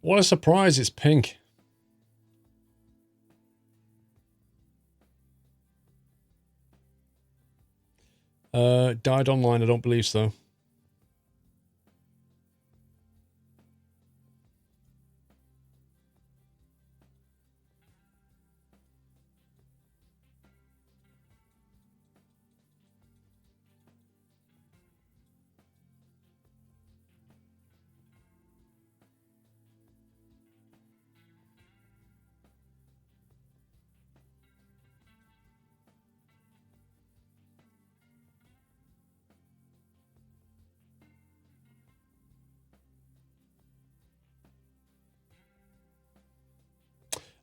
What a surprise, it's pink. Died online, I don't believe so.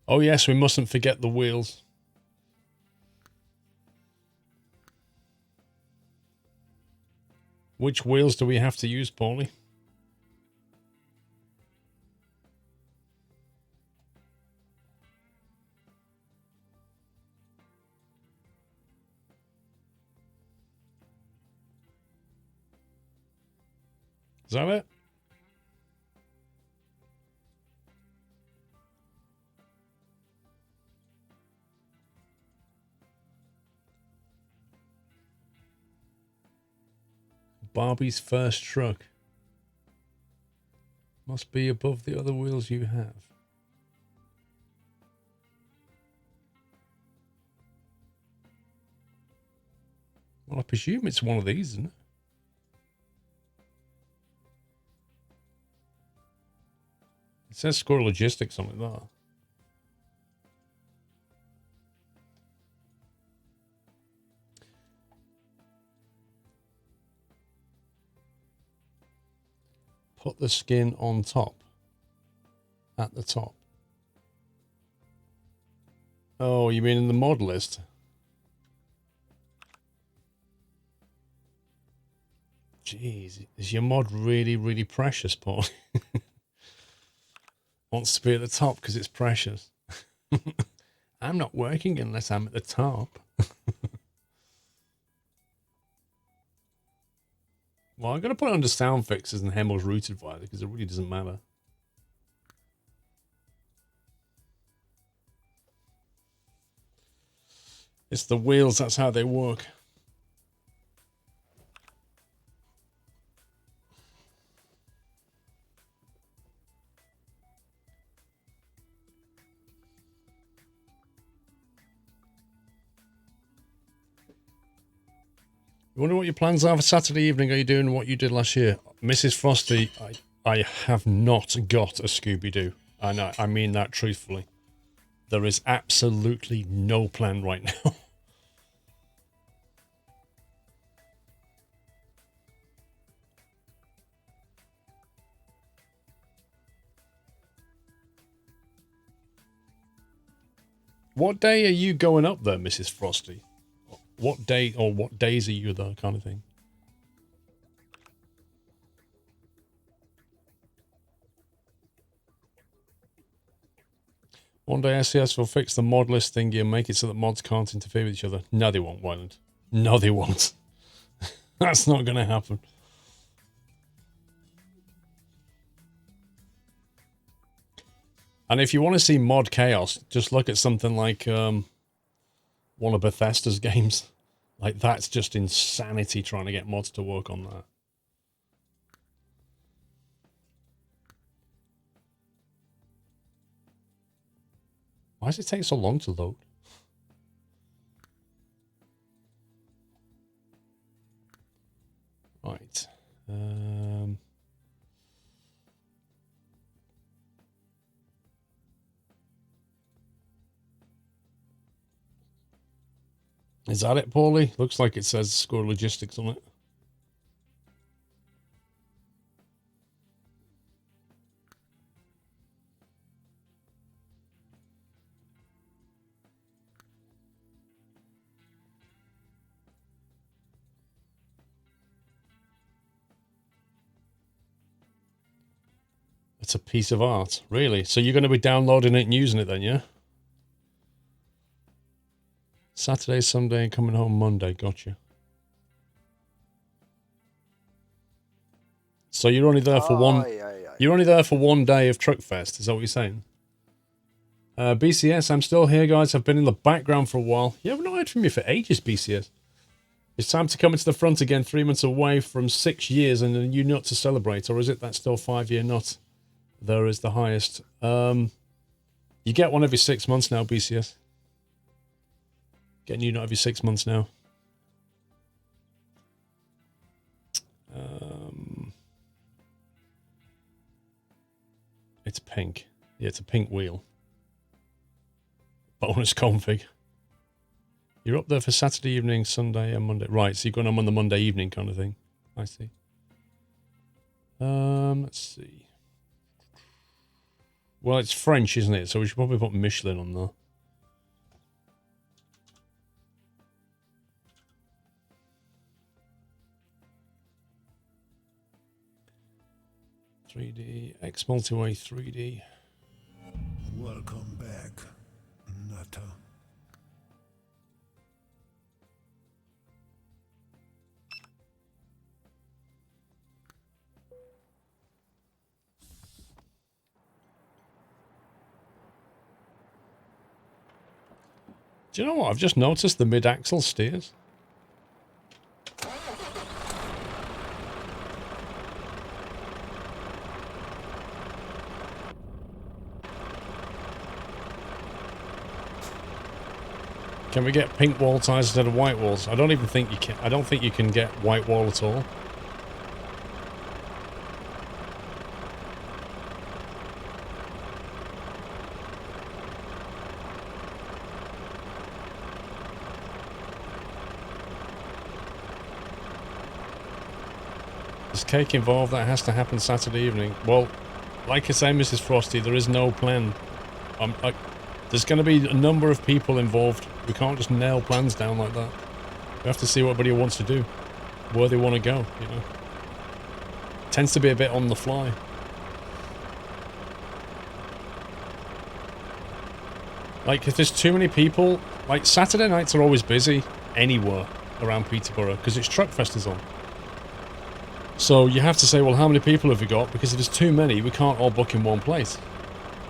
Oh yes, we mustn't forget the wheels. Which wheels do we have to use, Paulie? Is that it? Barbie's first truck. Must be above the other wheels you have. Well, I presume it's one of these, isn't it? It says Squirrel Logistics on it, that. Put the skin on top. At the top. Oh, you mean in the mod list? Jeez, is your mod really, really precious, Paul? Wants to be at the top because it's precious. I'm not working unless I'm at the top. Well, I'm going to put it under sound fixes and Hemmel's rooted via because it really doesn't matter. It's the wheels, that's how they work. You wonder what your plans are for Saturday evening? Are you doing what you did last year? Mrs. Frosty, I have not got a Scooby-Doo. And I mean that truthfully. There is absolutely no plan right now. What day are you going up there, Mrs. Frosty? What day or what days are you there, kind of thing? One day SCS will fix the mod list thingy and make it so that mods can't interfere with each other. No, they won't, Wyland. No, they won't. That's not going to happen. And if you want to see mod chaos, just look at something like one of Bethesda's games. Like, that's just insanity trying to get mods to work on that. Why does it take so long to load? Right. Is that it, Paulie? Looks like it says Squirrel Logistics on it. It's a piece of art, really. So you're going to be downloading it and using it then, yeah? Saturday, Sunday, and coming home Monday. Gotcha. So you're only there for one. You're only there for one day of Truckfest, is that what you're saying? BCS, I'm still here, guys. I've been in the background for a while. Yeah, I've not heard from you for ages, BCS. It's time to come into the front again, 3 months away from 6 years and a new nut to celebrate, or is it that still 5-year nut? There is the highest. You get one every 6 months now, BCS. Get a new nut every 6 months now. It's pink. Yeah, it's a pink wheel. Bonus config. You're up there for Saturday evening, Sunday and Monday. Right, so you're going on the Monday evening kind of thing. I see. Let's see. Well, it's French, isn't it? So we should probably put Michelin on there. $3D, X Multiway 3D. Welcome back, Nutter. Do you know what? I've just noticed the mid-axle steers. Can we get pink wall tires instead of white walls? I don't even think you can. I don't think you can get white wall at all. There's cake involved. That has to happen Saturday evening. Well, like I say, Mrs. Frosty, there is no plan. There's going to be a number of people involved. We can't just nail plans down like that. We have to see what everybody wants to do, where they want to go, you know. Tends to be a bit on the fly. Like, if there's too many people, like, Saturday nights are always busy anywhere around Peterborough, because it's Truckfest is on. So you have to say, well, how many people have we got? Because if there's too many, we can't all book in one place.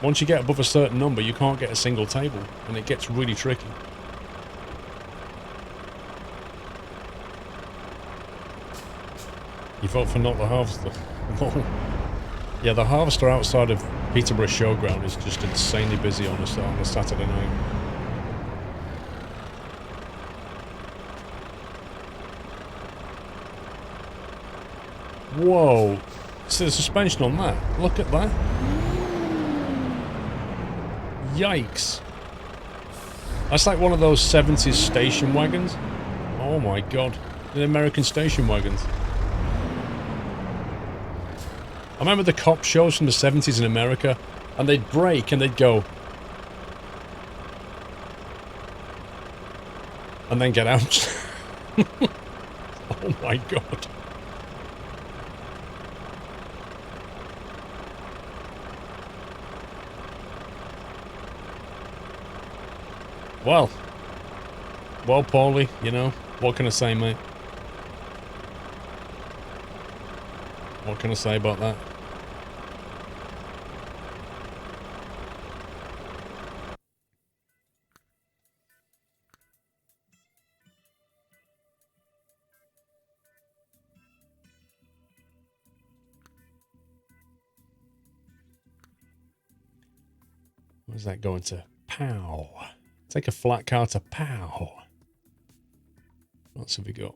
Once you get above a certain number, you can't get a single table, and it gets really tricky. You vote for not the Harvester? Yeah, the Harvester outside of Peterborough Showground is just insanely busy on a Saturday night. Whoa! See the suspension on that? Look at that. Yikes. That's like one of those 70s station wagons. Oh my god. The American station wagons. I remember the cop shows from the 70s in America, and they'd brake and they'd go. And then get out. Oh my god. Well, Paulie, you know, what can I say, mate? What can I say about that? Where's that going to? Pow. Take a flat car to pow. What else have we got?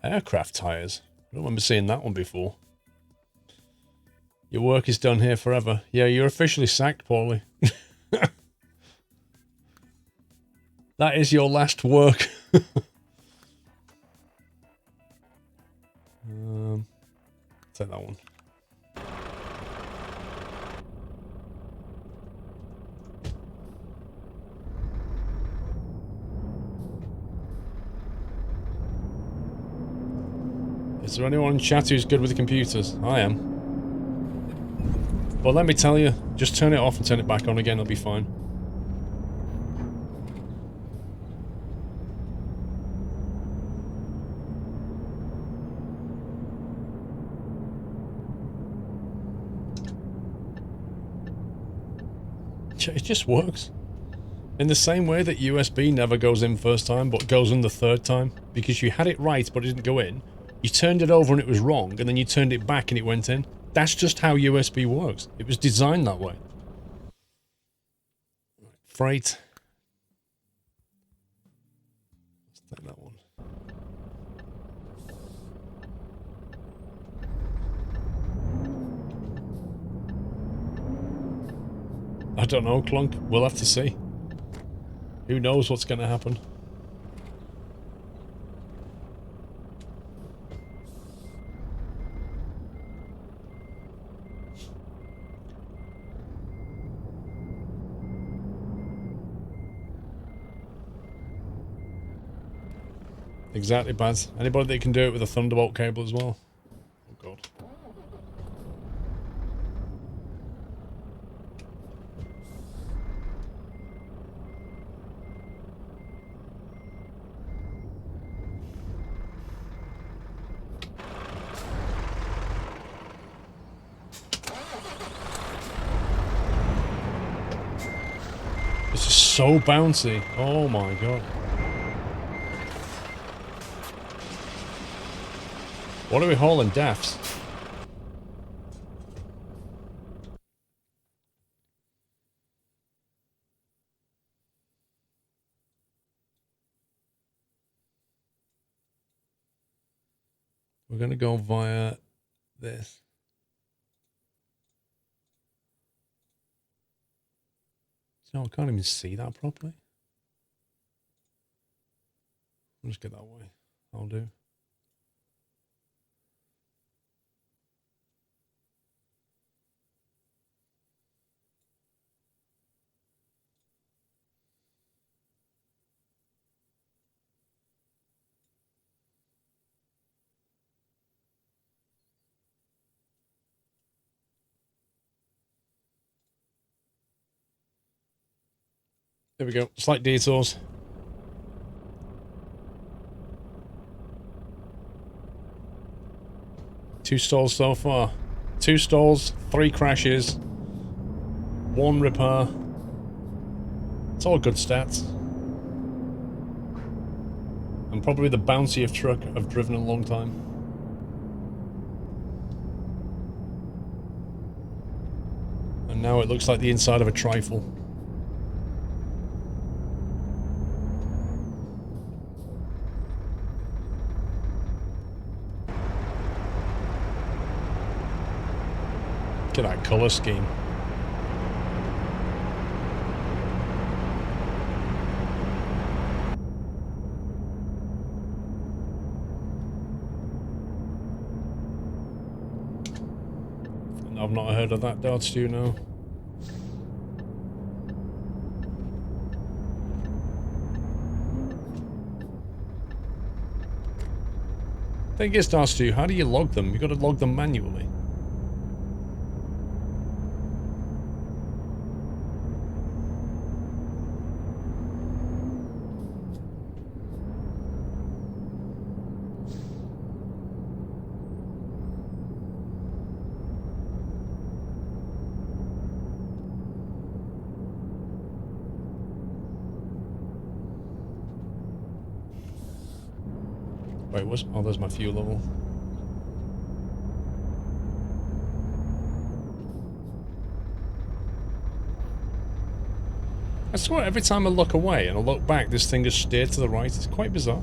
Aircraft tires. I don't remember seeing that one before. Your work is done here forever. Yeah, you're officially sacked, Paulie. That is your last work. Take that one. Is there anyone in chat who's good with the computers? I am. But let me tell you, just turn it off and turn it back on again, it'll be fine. It just works. In the same way that USB never goes in first time, but goes in the third time. Because you had it right, but it didn't go in. You turned it over and it was wrong, and then you turned it back and it went in. That's just how USB works. It was designed that way. Freight. Let's take that one. I don't know, Clunk. We'll have to see. Who knows what's going to happen? Exactly, Baz. Anybody that can do it with a Thunderbolt cable as well? Oh, God. This is so bouncy. Oh, my God. What are we hauling, Daffs? We're going to go via this. No, I can't even see that properly. I'll just get that way. I'll do. There we go. Slight detours. Two stalls so far. 2 stalls, 3 crashes, 1 repair. It's all good stats. And probably the bounciest truck I've driven in a long time. And now it looks like the inside of a trifle. Look at that colour scheme. I've not heard of that Dodge, do you know? Thing is, Dodge, how do you log them? You've got to log them manually. Wait, what's... Oh, there's my fuel level. I swear, every time I look away and I look back, this thing just steered to the right. It's quite bizarre.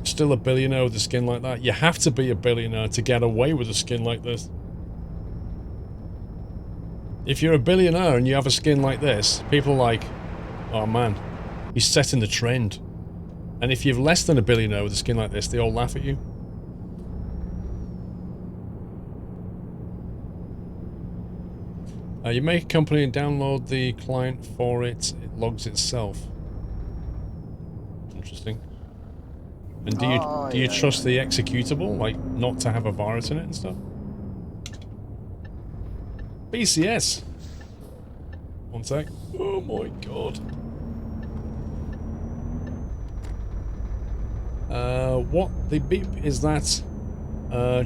Still a billionaire with a skin like that? You have to be a billionaire to get away with a skin like this. If you're a billionaire and you have a skin like this, people are like, oh man, he's setting the trend. And if you're less than a billionaire with a skin like this, they all laugh at you. You make a company and download the client for it, it logs itself. Interesting. And Oh, do you yeah, trust yeah. the executable, like not to have a virus in it and stuff? BCS. One sec. Oh my god. What the beep is that?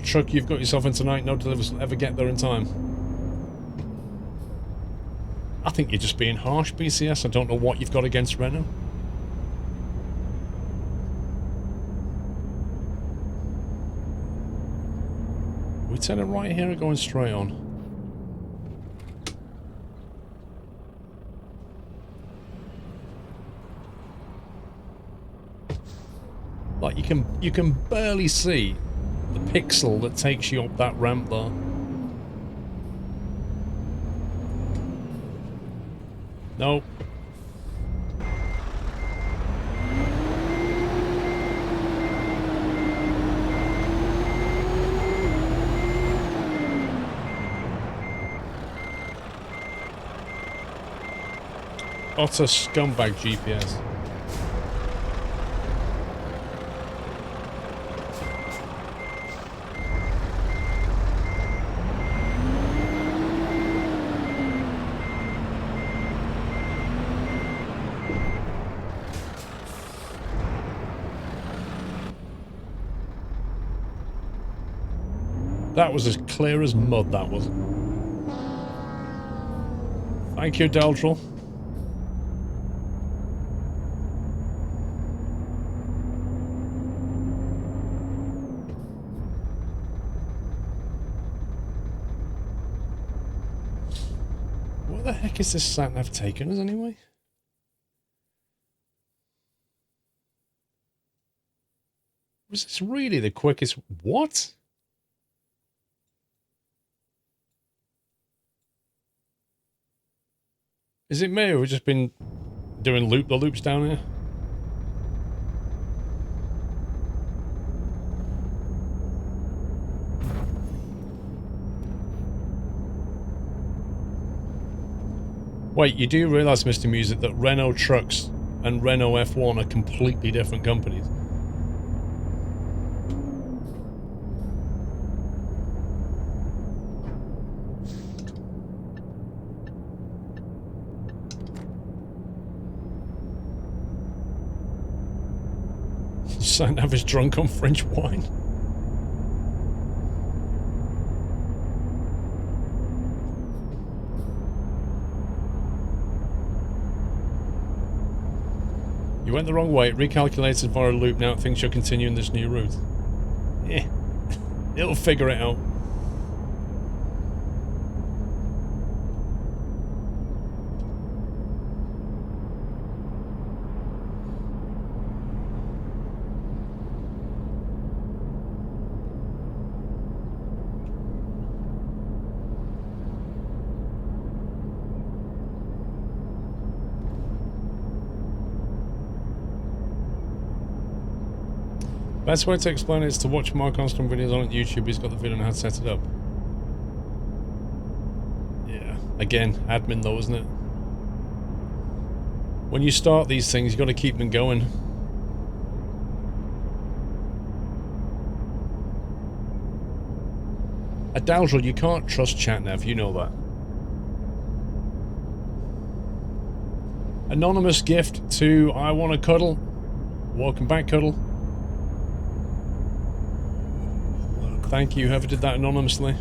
Truck you've got yourself in tonight, no delivers will ever get there in time. I think you're just being harsh, BCS. I don't know what you've got against Renault. Are we turning right here or going straight on? Like you can barely see the pixel that takes you up that ramp there. Nope. Utter scumbag GPS. That was as clear as mud, that was. Thank you, Deltrel. Where the heck is this sat-nav taking us anyway? Was this really the quickest? What? Is it me or we've just been doing the loops down here? Wait, you do realise, Mr. Music, that Renault Trucks and Renault F1 are completely different companies? Sat-nav is drunk on French wine. You went the wrong way. It recalculated via a loop. Now it thinks you're continuing this new route. Yeah. It'll figure it out. Best way to explain it is to watch Mark Armstrong videos on YouTube. He's got the video on how to set it up. Yeah. Again, admin though, isn't it? When you start these things, you've got to keep them going. Adalgel, you can't trust ChatNav, you know that. Anonymous gift to I Want to Cuddle. Welcome back, Cuddle. Thank you, whoever did that anonymously.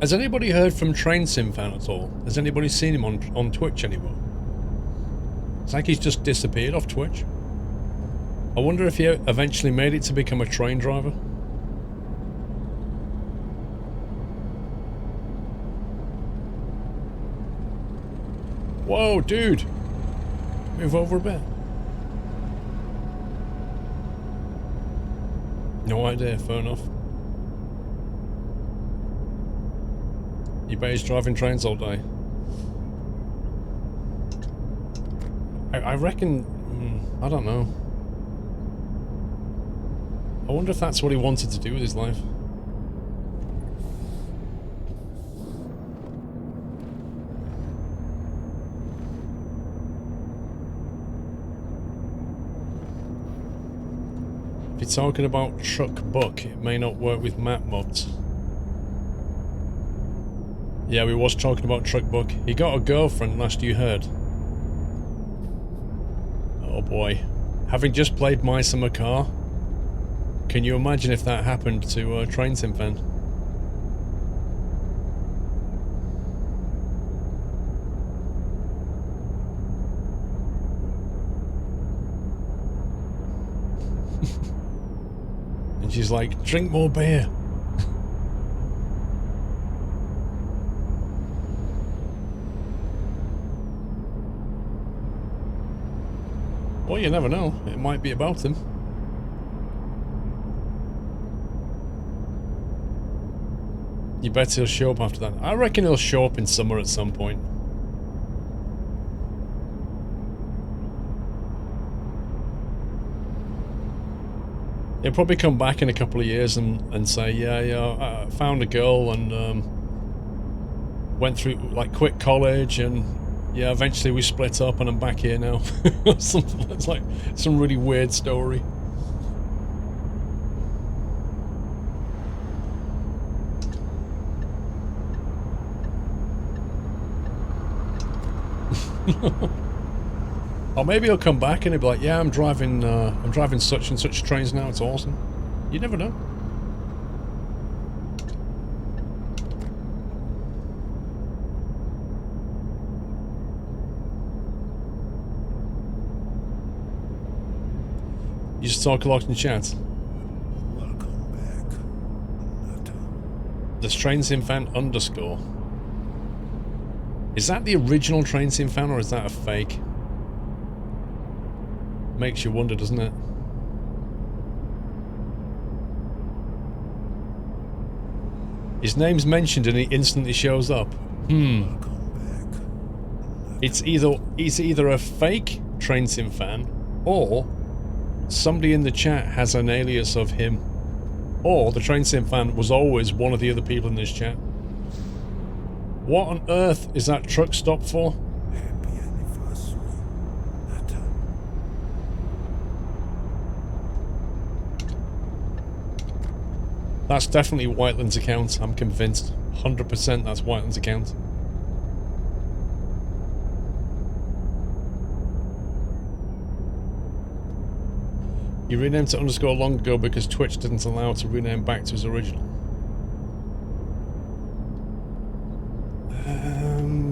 Has anybody heard from Train Sim Fan at all? Has anybody seen him on Twitch anymore? It's like he's just disappeared off Twitch. I wonder if he eventually made it to become a train driver. Whoa, dude! Move over a bit. No idea, fair enough. You bet he's driving trains all day. I reckon I don't know. I wonder if that's what he wanted to do with his life. If you're talking about truck buck, it may not work with map mods. Yeah, we was talking about truck buck. He got a girlfriend last you heard. Oh boy. Having just played My Summer Car, can you imagine if that happened to Train Sim Fan? And she's like, drink more beer. Well, you never know. It might be about him. You bet he'll show up after that. I reckon he'll show up in summer at some point. He'll probably come back in a couple of years and say, yeah, I found a girl and went through, like, quit college and, yeah, eventually we split up and I'm back here now. Something that's like some really weird story. Or maybe he'll come back and he'll be like, yeah, I'm driving such and such trains now, it's awesome. You never know. You just talk a lot in chat. Welcome back, Nutter. Does Train Sim Fan underscore? Is that the original Train Sim Fan or is that a fake? Makes you wonder, doesn't it? His name's mentioned and he instantly shows up. Welcome back, It's either a fake Train Sim Fan or somebody in the chat has an alias of him, or the Train Sim Fan was always one of the other people in this chat. What on earth is that truck stop for? Happy anniversary, Nutter. That's definitely Whiteland's account, I'm convinced. 100% that's Whiteland's account. He renamed to underscore long ago because Twitch didn't allow to rename back to his original.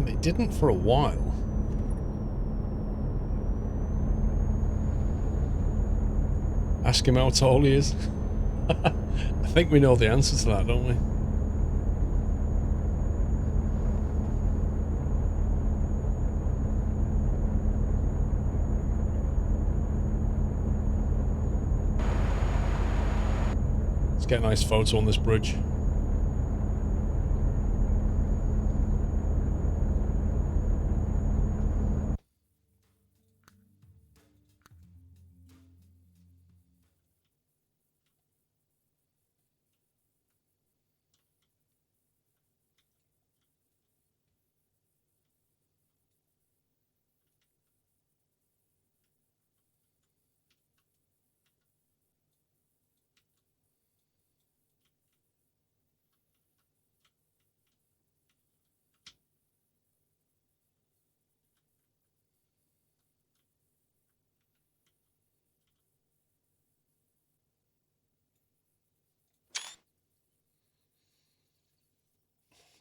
It didn't for a while. Ask him how tall he is. I think we know the answer to that, don't we? Let's get a nice photo on this bridge.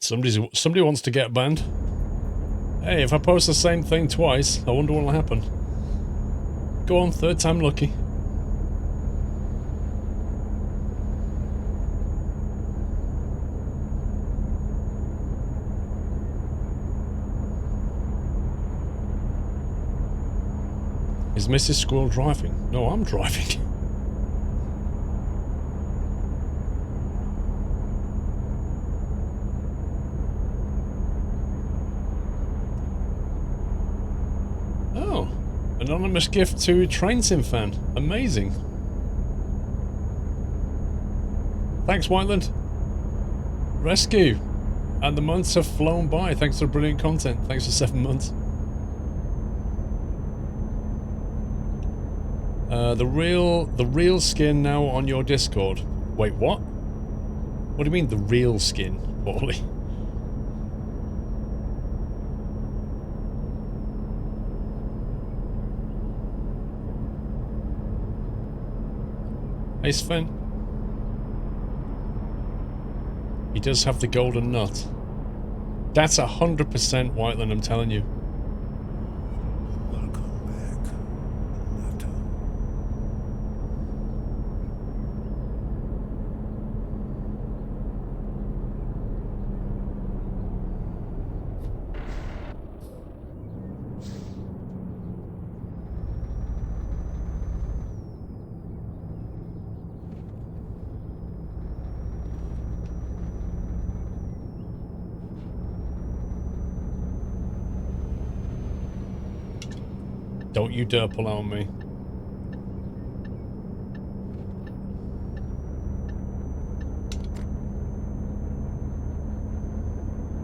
Somebody wants to get banned. Hey, if I post the same thing twice, I wonder what'll happen. Go on, third time lucky. Is Mrs. Squirrel driving? No, I'm driving. Anonymous gift to Train Sim fan. Amazing. Thanks, Whiteland. Rescue. And the months have flown by. Thanks for brilliant content. Thanks for 7 months. The real skin now on your Discord. Wait, what? What do you mean the real skin, Paulie? Hey Sven. He does have the golden nut. That's 100% Whiteland, I'm telling you. Welcome back, Nata. Don't you dare pull out on me.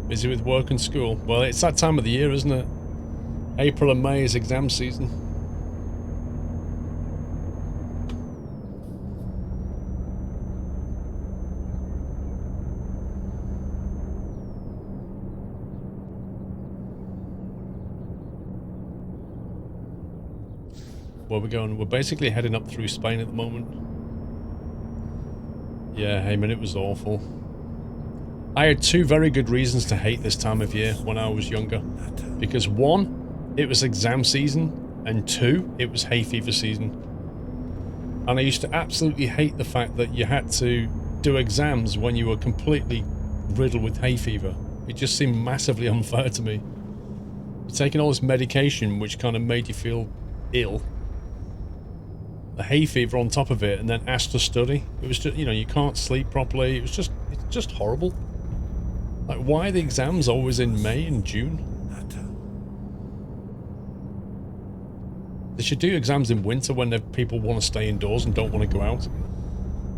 Busy with work and school. Well, it's that time of the year, isn't it? April and May is exam season. Where we're going? We're basically heading up through Spain at the moment. Yeah, hey man, it was awful. I had 2 very good reasons to hate this time of year when I was younger. Because 1, it was exam season, and 2, it was hay fever season. And I used to absolutely hate the fact that you had to do exams when you were completely riddled with hay fever. It just seemed massively unfair to me. You're taking all this medication which kind of made you feel ill. The hay fever on top of it, and then asked to study. It was just, you know, you can't sleep properly. It's just horrible. Like, why are the exams always in May and June? They should do exams in winter when people want to stay indoors and don't want to go out.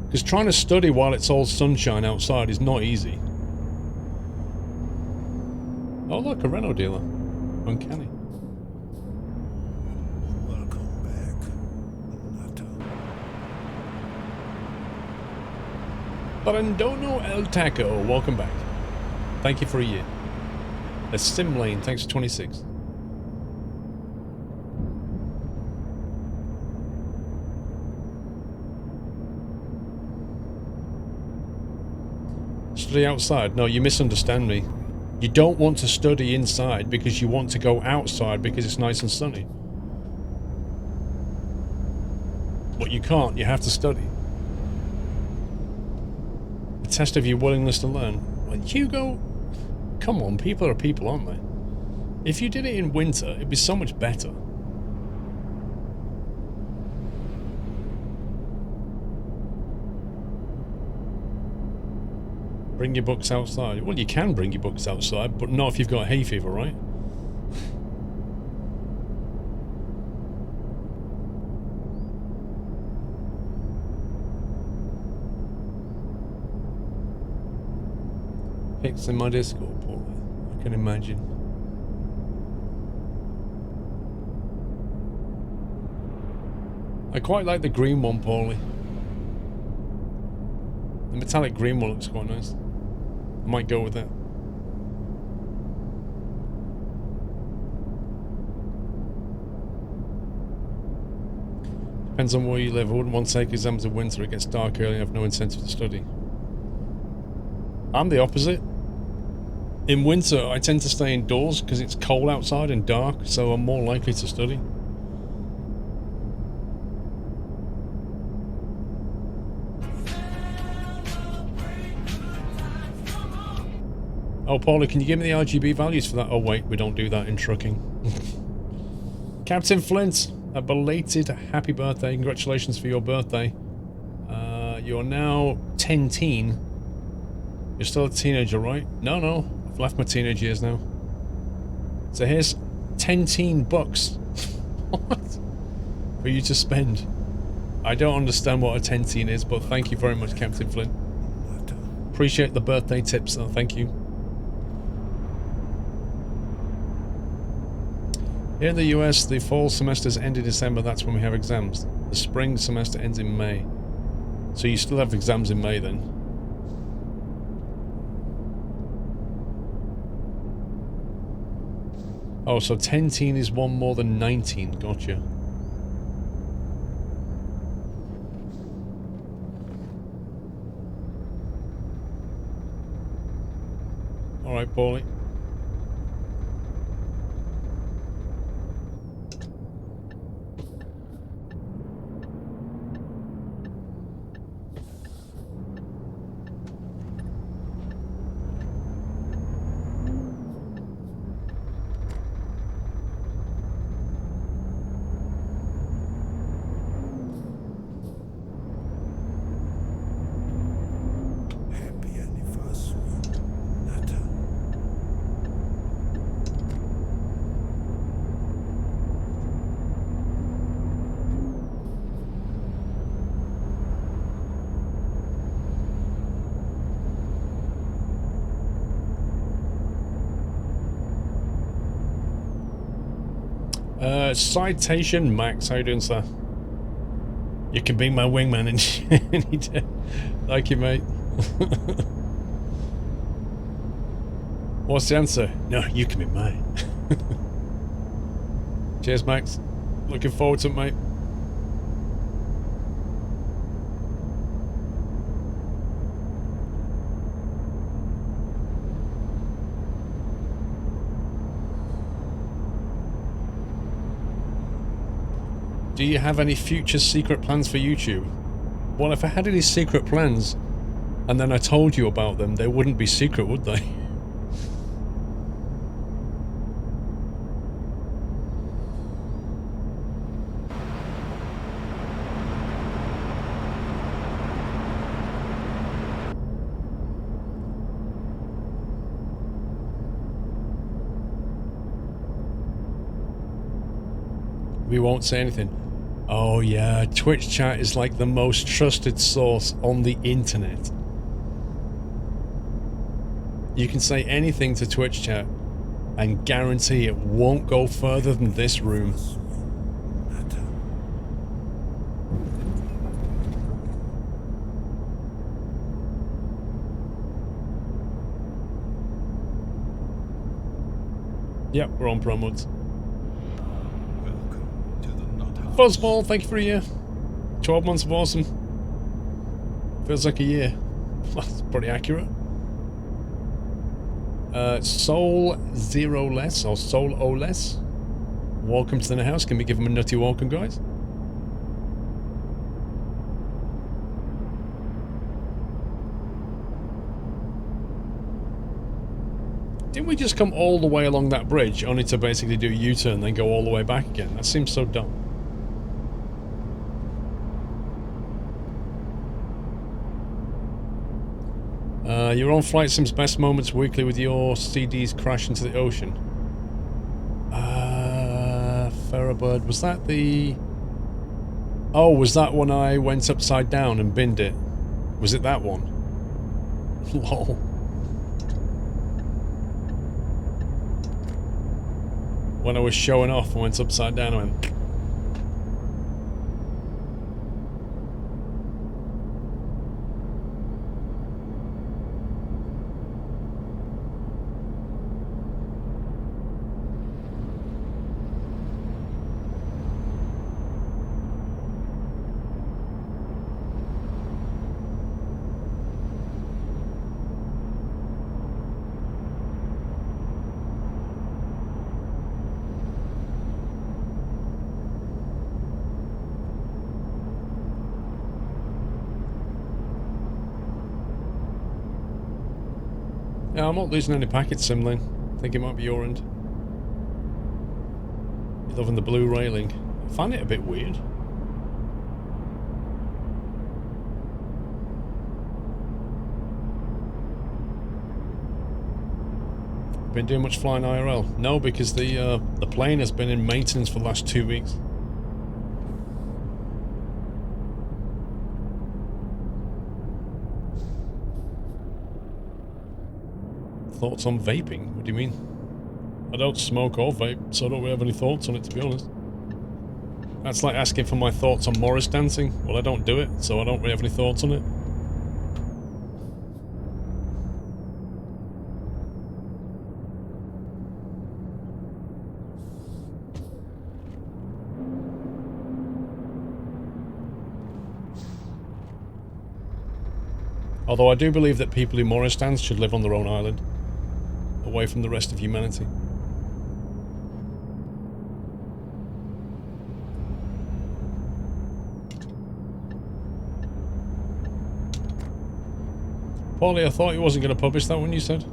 Because trying to study while it's all sunshine outside is not easy. Oh look, a Renault dealer. Uncanny. Barandono El Taco, welcome back. Thank you for a year. A Sim Lane, thanks for 26. Study outside? No, you misunderstand me. You don't want to study inside because you want to go outside because it's nice and sunny. But you can't, you have to study. A test of your willingness to learn. Well, Hugo, come on, people are people, aren't they? If you did it in winter, it'd be so much better. Bring your books outside. Well, you can bring your books outside, but not if you've got hay fever, right? Pics in my Discord, Paul. I can imagine. I quite like the green one, Paulie. The metallic green one looks quite nice. I might go with that. Depends on where you live. I wouldn't want to take exams in winter. It gets dark early and I have no incentive to study. I'm the opposite. In winter, I tend to stay indoors because it's cold outside and dark, so I'm more likely to study. Oh, Paula, can you give me the RGB values for that? Oh, wait, we don't do that in trucking. Captain Flint, a belated happy birthday. Congratulations for your birthday. You're now 10-teen. You're still a teenager, right? No, I've left my teenage years now. So here's 10-teen bucks. What? for you to spend. I don't understand what a tentine is, but thank you very much, Captain Flint. Matter. Appreciate the birthday tips, though. Thank you. Here in the US, the fall semesters end in December. That's when we have exams. The spring semester ends in May. So you still have exams in May then? Oh, so 10 is one more than 19. Gotcha. Alright, Paulie. Happy anniversary. Matter. Citation Max, how you doing, sir? You can be my wingman any day. Thank you, mate. What's the answer? No, you can be mine. Cheers, Max. Looking forward to it, mate. Do you have any future secret plans for YouTube? Well, if I had any secret plans and then I told you about them, they wouldn't be secret, would they? We won't say anything. Oh yeah, Twitch chat is like the most trusted source on the internet. You can say anything to Twitch chat and guarantee it won't go further than this room. Matter. Yep, we're on pro modes. Welcome to the Nut House. Fuzzball, thank you for a year. 12 months of awesome. Feels like a year. That's pretty accurate. Soul Zero Less, or Soul O Less. Welcome to the house. Can we give him a nutty welcome, guys? Didn't we just come all the way along that bridge, only to basically do a U-turn and then go all the way back again? That seems so dumb. You're on Flight Sim's best moments weekly with your CDs crash into the ocean. Ferrobird, was that the... Oh, was that when I went upside down and binned it? Was it that one? Lol. When I was showing off and went upside down and went... Yeah, I'm not losing any packets, Simlin. I think it might be your end. You're loving the blue railing. I find it a bit weird. Been doing much flying IRL? No, because the plane has been in maintenance for the last 2 weeks. Thoughts on vaping? What do you mean? I don't smoke or vape, so I don't really have any thoughts on it, to be honest. That's like asking for my thoughts on Morris dancing. Well, I don't do it, so I don't really have any thoughts on it. Although I do believe that people who Morris dance should live on their own island, away from the rest of humanity. Paulie, I thought he wasn't going to publish that one, you said?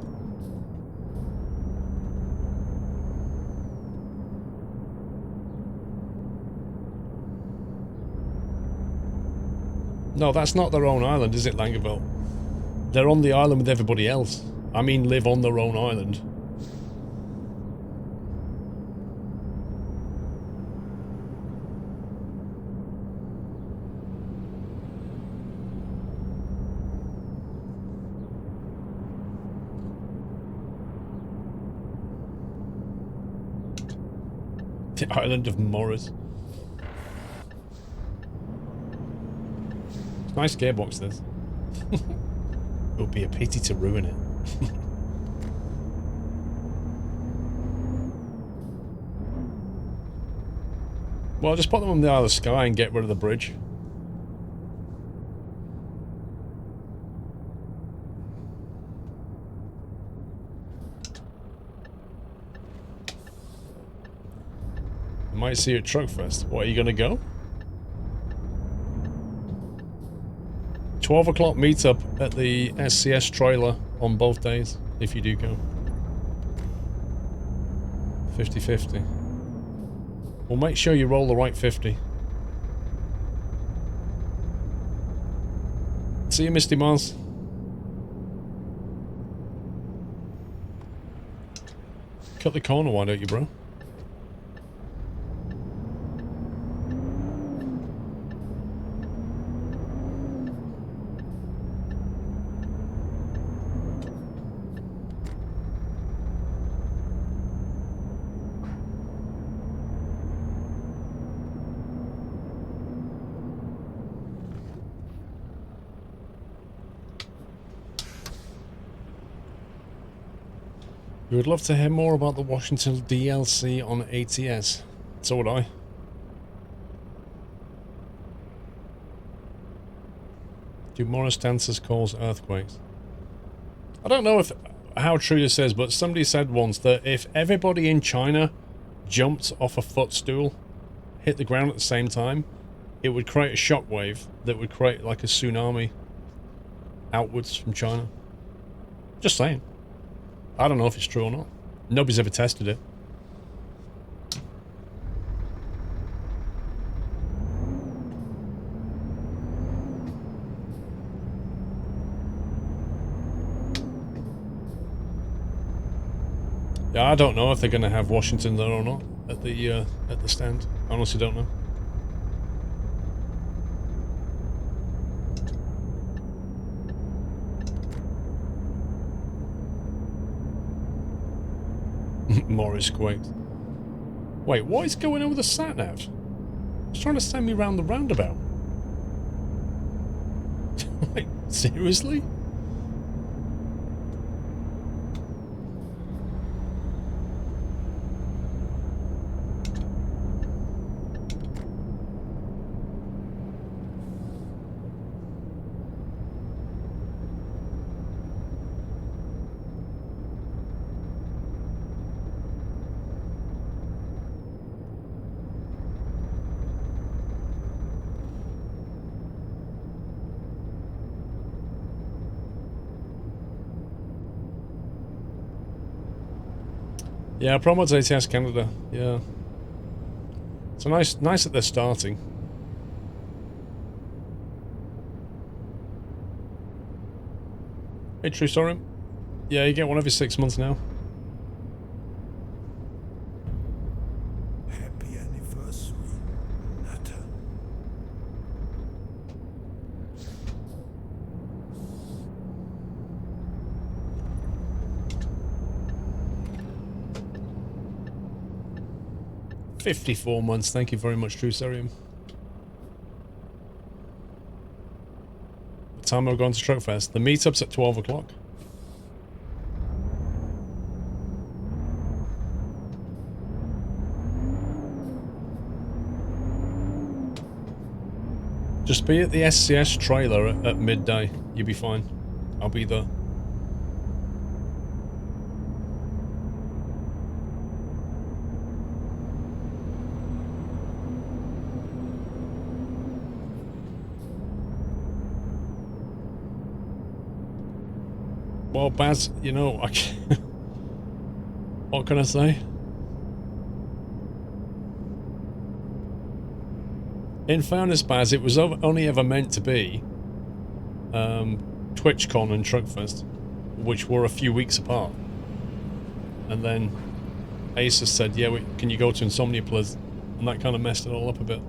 No, that's not their own island, is it, Langerville? They're on the island with everybody else. I mean, live on their own island. The island of Morris. Nice gearbox, this. It would be a pity to ruin it. Well, just put them on the Isle of Skye and get rid of the bridge. I might see you at Truckfest. What, are you going to go? 12 o'clock meetup at the SCS trailer on both days, if you do go. 50-50. Well, make sure you roll the right 50. See you, Misty Mars. Cut the corner, why don't you, bro? We would love to hear more about the Washington DLC on ATS. So would I. Do Morris dancers cause earthquakes? I don't know how true this is, but somebody said once that if everybody in China jumped off a footstool, hit the ground at the same time, it would create a shockwave that would create like a tsunami outwards from China. Just saying. I don't know if it's true or not. Nobody's ever tested it. Yeah, I don't know if they're going to have Washington there or not at the stand. I honestly don't know. Morris quaked. Wait, what is going on with the sat-nav? It's trying to send me round the roundabout. Like, seriously? Yeah, promotes ATS Canada. Yeah, so nice that they're starting. Hey, True Story. Yeah, you get one every 6 months now. Happy anniversary, Natter. 54 months. Thank you very much, Trusarium. What time are we going to Truckfest? The meetup's at 12 o'clock. Just be at the SCS trailer at midday. You'll be fine. I'll be there. Well, Baz, you know, what can I say? In fairness, Baz, it was only ever meant to be TwitchCon and Truckfest, which were a few weeks apart. And then Asus said, yeah, can you go to Insomnia Plus? And that kind of messed it all up a bit.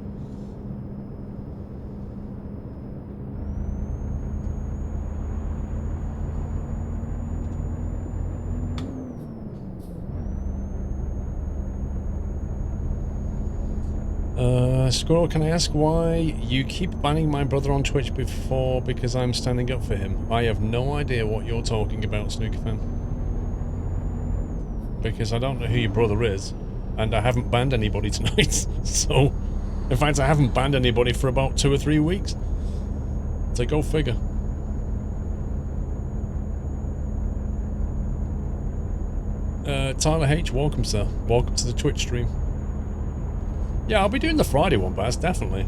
Squirrel, can I ask why you keep banning my brother on Twitch before because I'm standing up for him? I have no idea what you're talking about, Snooker fan. Because I don't know who your brother is, and I haven't banned anybody tonight. So, in fact, I haven't banned anybody for about 2 or 3 weeks. So go figure. Tyler H, welcome, sir. Welcome to the Twitch stream. Yeah, I'll be doing the Friday one, Baz, definitely.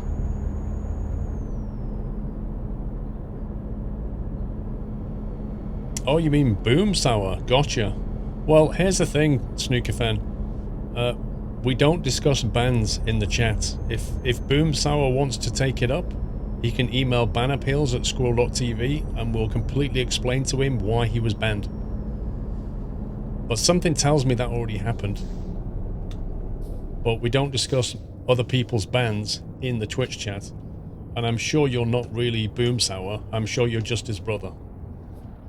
Oh, you mean Boom Sour? Gotcha. Well, here's the thing, Snooker fan. We don't discuss bans in the chat. If Boom Sour wants to take it up, he can email ban appeals at squirrel.tv and we'll completely explain to him why he was banned. But something tells me that already happened. But we don't discuss other people's bans in the Twitch chat. And I'm sure you're not really Boom Sour. I'm sure you're just his brother.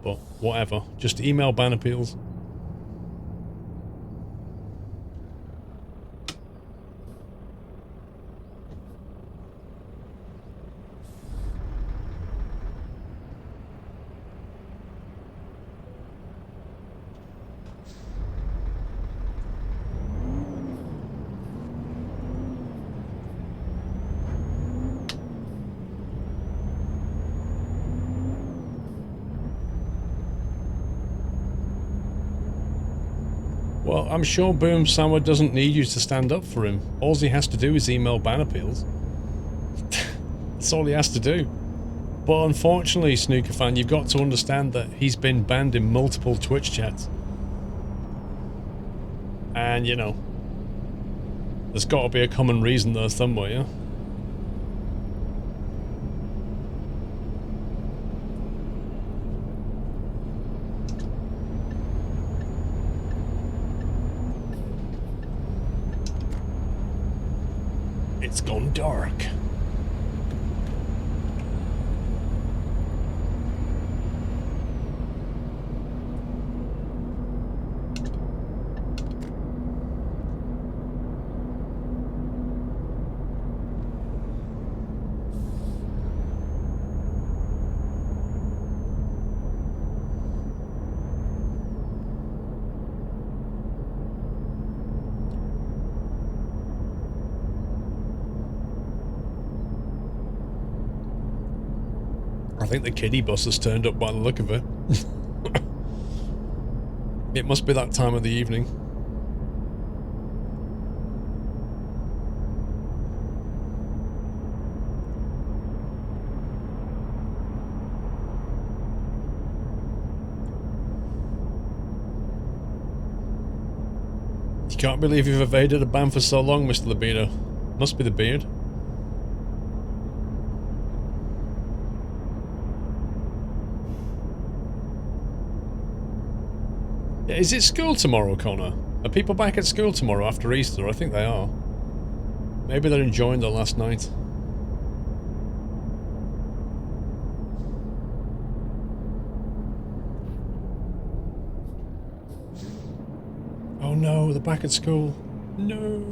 But whatever. Just email ban appeals. Well, I'm sure Boom Sour doesn't need you to stand up for him. All he has to do is email ban appeals. That's all he has to do. But unfortunately, Snooker fan, you've got to understand that he's been banned in multiple Twitch chats. And, you know, there's got to be a common reason there somewhere, yeah? It's gone dark. I think the kiddie bus has turned up by the look of it. It must be that time of the evening. You can't believe you've evaded a ban for so long, Mr. Libido. Must be the beard. Is it school tomorrow, Connor? Are people back at school tomorrow after Easter? I think they are. Maybe they're enjoying their last night. Oh no, they're back at school. No.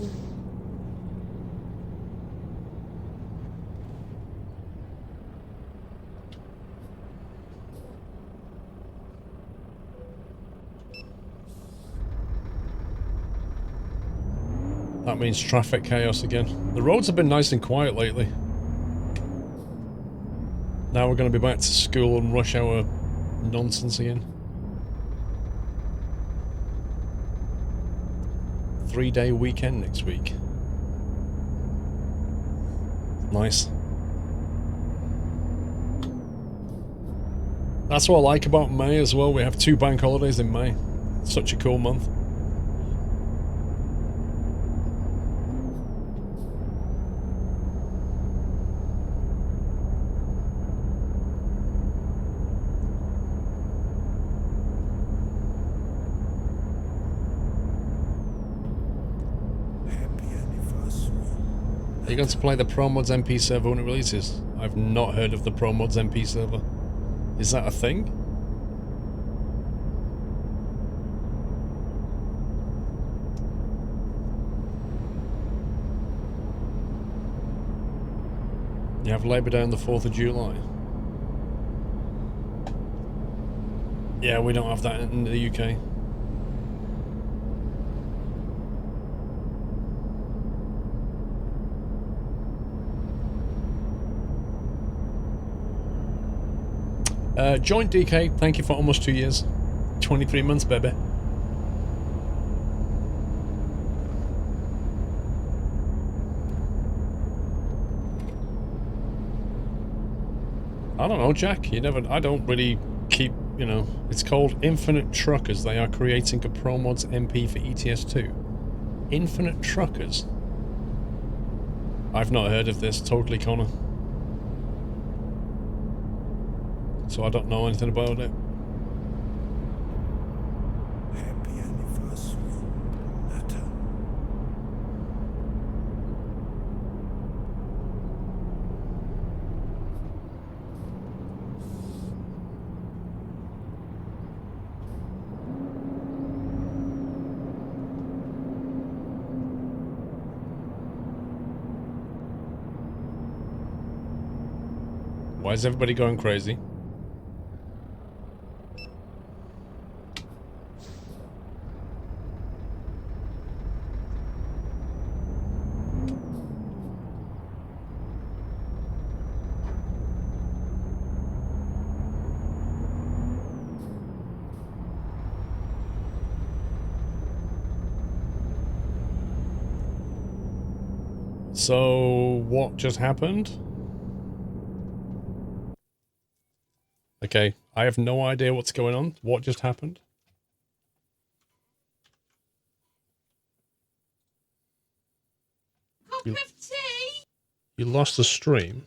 That means traffic chaos again. The roads have been nice and quiet lately. Now we're going to be back to school and rush hour nonsense again. 3-day weekend next week. Nice. That's what I like about May as well. We have 2 bank holidays in May. Such a cool month. Are you going to play the ProMods MP server when it releases? I've not heard of the ProMods MP server. Is that a thing? You have Labour Day on the 4th of July. Yeah, we don't have that in the UK. Joint DK, thank you for almost 2 years. 23 months, baby. I don't know, Jack. I don't really keep, you know. It's called Infinite Truckers. They are creating a ProMods MP for ETS2. Infinite Truckers? I've not heard of this. Totally Connor. So I don't know anything about it. Happy anniversary, Nata. Why is everybody going crazy? So, what just happened? Okay, I have no idea what's going on. What just happened? You lost the stream?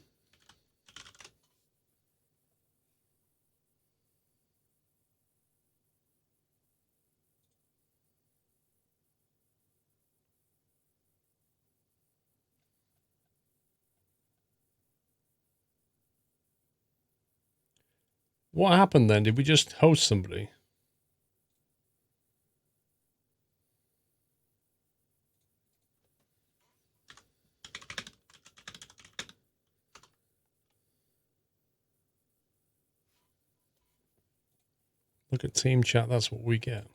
What happened then? Did we just host somebody? Look at team chat, that's what we get.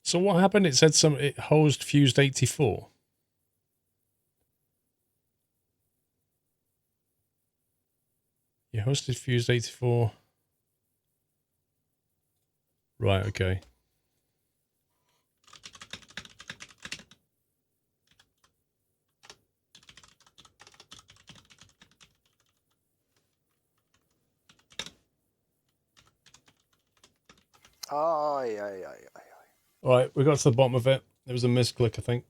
So what happened? It said it hosed fused 84. You hosted fused 84. Right, okay. Aye, aye, aye, aye. Alright, we got to the bottom of it. There was a misclick, I think.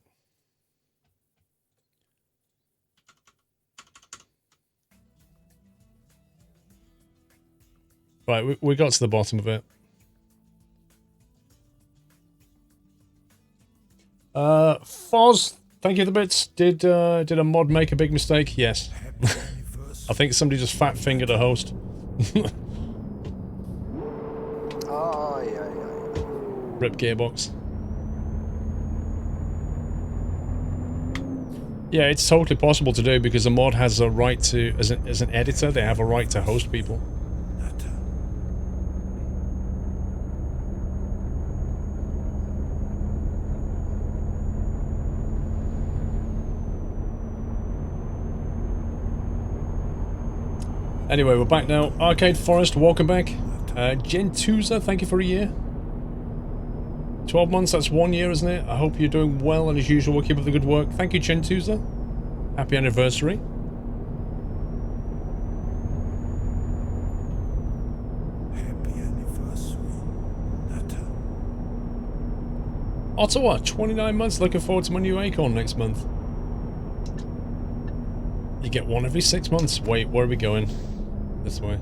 Right, we got to the bottom of it. Foz, thank you for the bits. Did a mod make a big mistake? Yes. I think somebody just fat-fingered a host. Aye, aye, aye. Rip Gearbox. Yeah, it's totally possible to do because a mod has a right to, as an editor, they have a right to host people. Anyway, we're back now. Arcade Forest, welcome back. Gentuza, thank you for a year. 12 months, that's 1 year, isn't it? I hope you're doing well, and as usual, we'll keep up the good work. Thank you, Gentuza. Happy anniversary. Happy anniversary, Natter. Ottawa, 29 months, looking forward to my new Acorn next month. You get one every 6 months. Wait, where are we going? This way.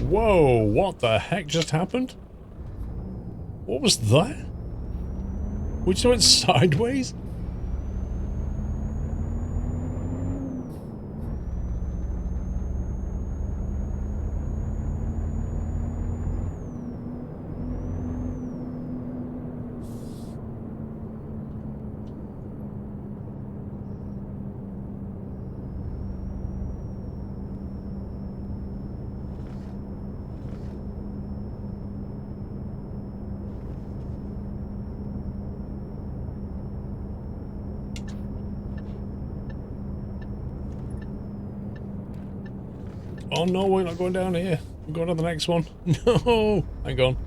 Whoa, what the heck just happened? What was that? We just went sideways? Oh no, we're not going down here. We're going to the next one. No! Hang on.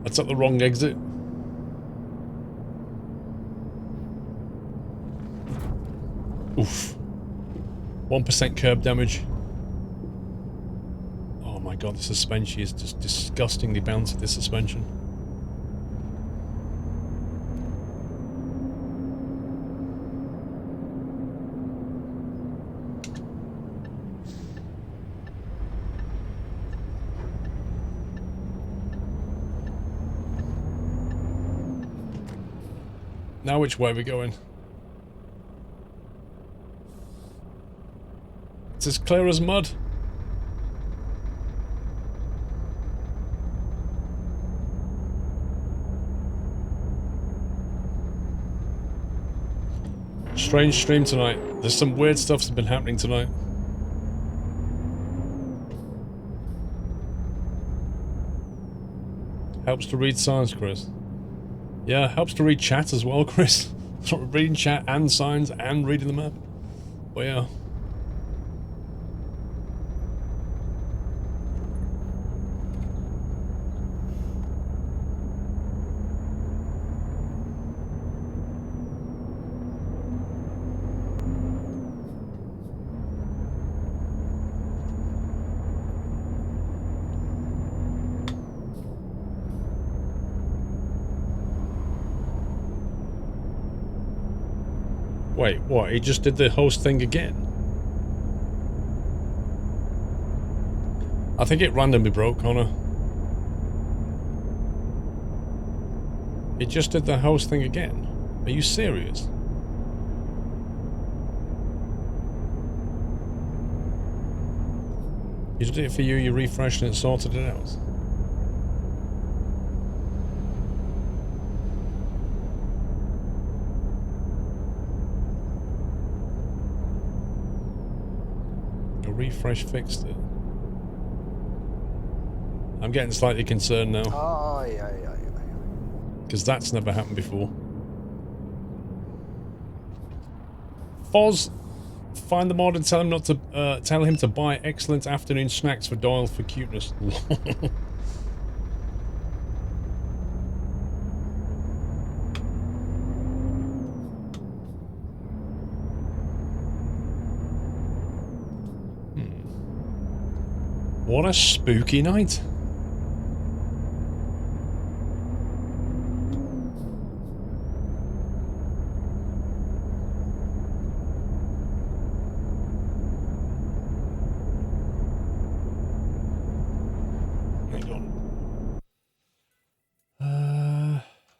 That's at the wrong exit. Oof. 1% curb damage. Oh my god, the suspension is just disgustingly bouncy, this suspension. Now which way are we going? It's as clear as mud. Strange stream tonight. There's some weird stuff that's been happening tonight. Helps to read signs, Chris. Yeah, helps to read chat as well, Chris. Reading chat and signs and reading the map. But yeah. Wait, what? He just did the host thing again? I think it randomly broke, Connor. It just did the host thing again? Are you serious? You did it for you, you refreshed and it sorted it out. Refresh fixed it. I'm getting slightly concerned now. Aye, aye, aye, aye. Because that's never happened before. Foz, Find the mod and tell him not to tell him to buy excellent afternoon snacks for Doyle for cuteness. What a spooky night.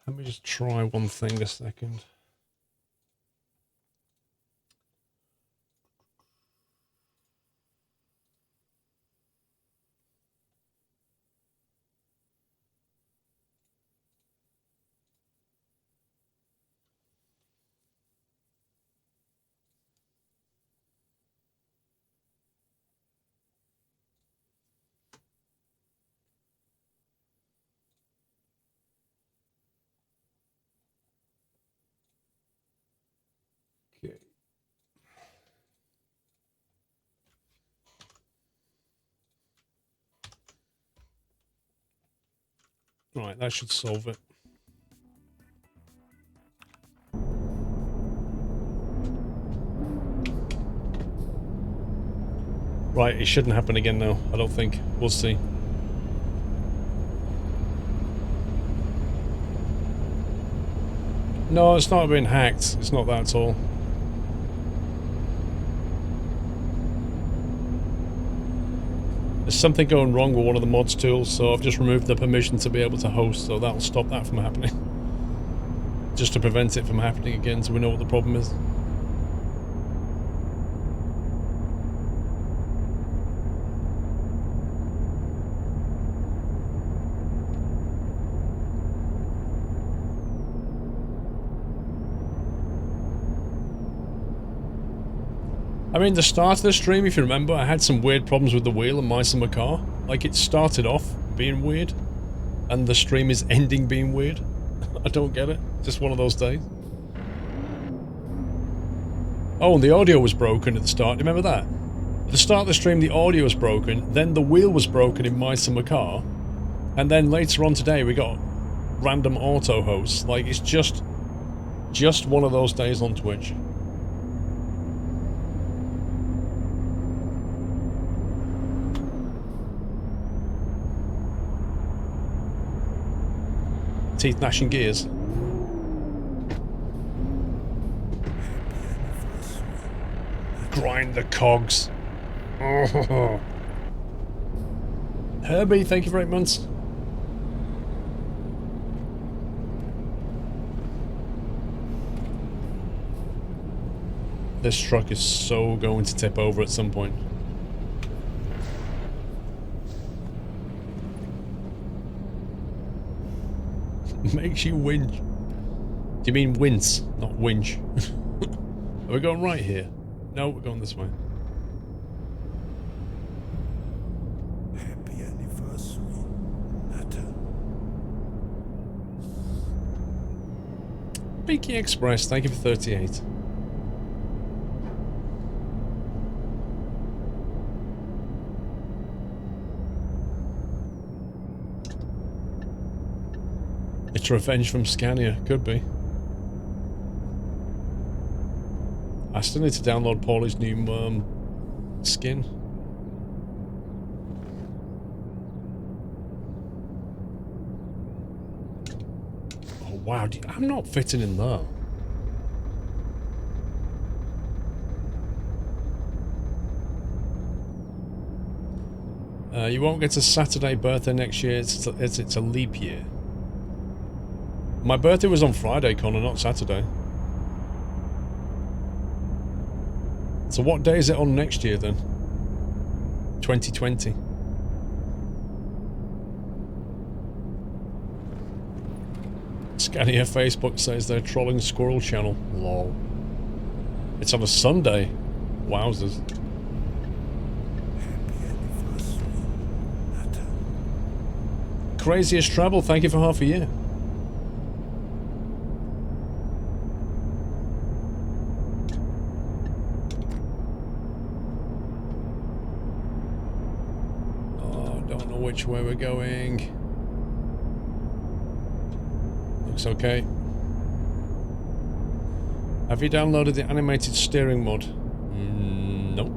Let me just try one thing a second. Okay. Right, that should solve it. Right, it shouldn't happen again now, I don't think. We'll see. No, it's not been hacked. It's not that at all. There's something going wrong with one of the mods tools, so I've just removed the permission to be able to host, so that'll stop that from happening. Just to prevent it from happening again, so we know what the problem is. I mean, the start of the stream, if you remember, I had some weird problems with the wheel and mice in my car. Like, it started off being weird, and the stream is ending being weird. I don't get it. Just one of those days. Oh, and the audio was broken at the start. Remember that? At the start of the stream, the audio was broken, then the wheel was broken in mice in my car, and then later on today, we got random auto hosts. Like, it's just one of those days on Twitch. Teeth gnashing gears. Grind the cogs. Oh. Herbie, thank you for 8 months. This truck is so going to tip over at some point. Makes you whinge. Do you mean wince, not whinge? Are we going right here? No, we're going this way. Happy anniversary, Natta. Beaky Express, thank you for 38. It's revenge from Scania, could be. I still need to download Paulie's new skin. Oh wow, I'm not fitting in there. You won't get a Saturday birthday next year, it's a leap year. My birthday was on Friday, Connor, not Saturday. So what day is it on next year then? 2020. Scania Facebook says they're trolling Squirrel Channel. Lol. It's on a Sunday. Wowzers. Happy anniversary, Natta. Craziest Travel, thank you for half a year. Don't know which way we're going. Looks okay. Have you downloaded the animated steering mod? Nope.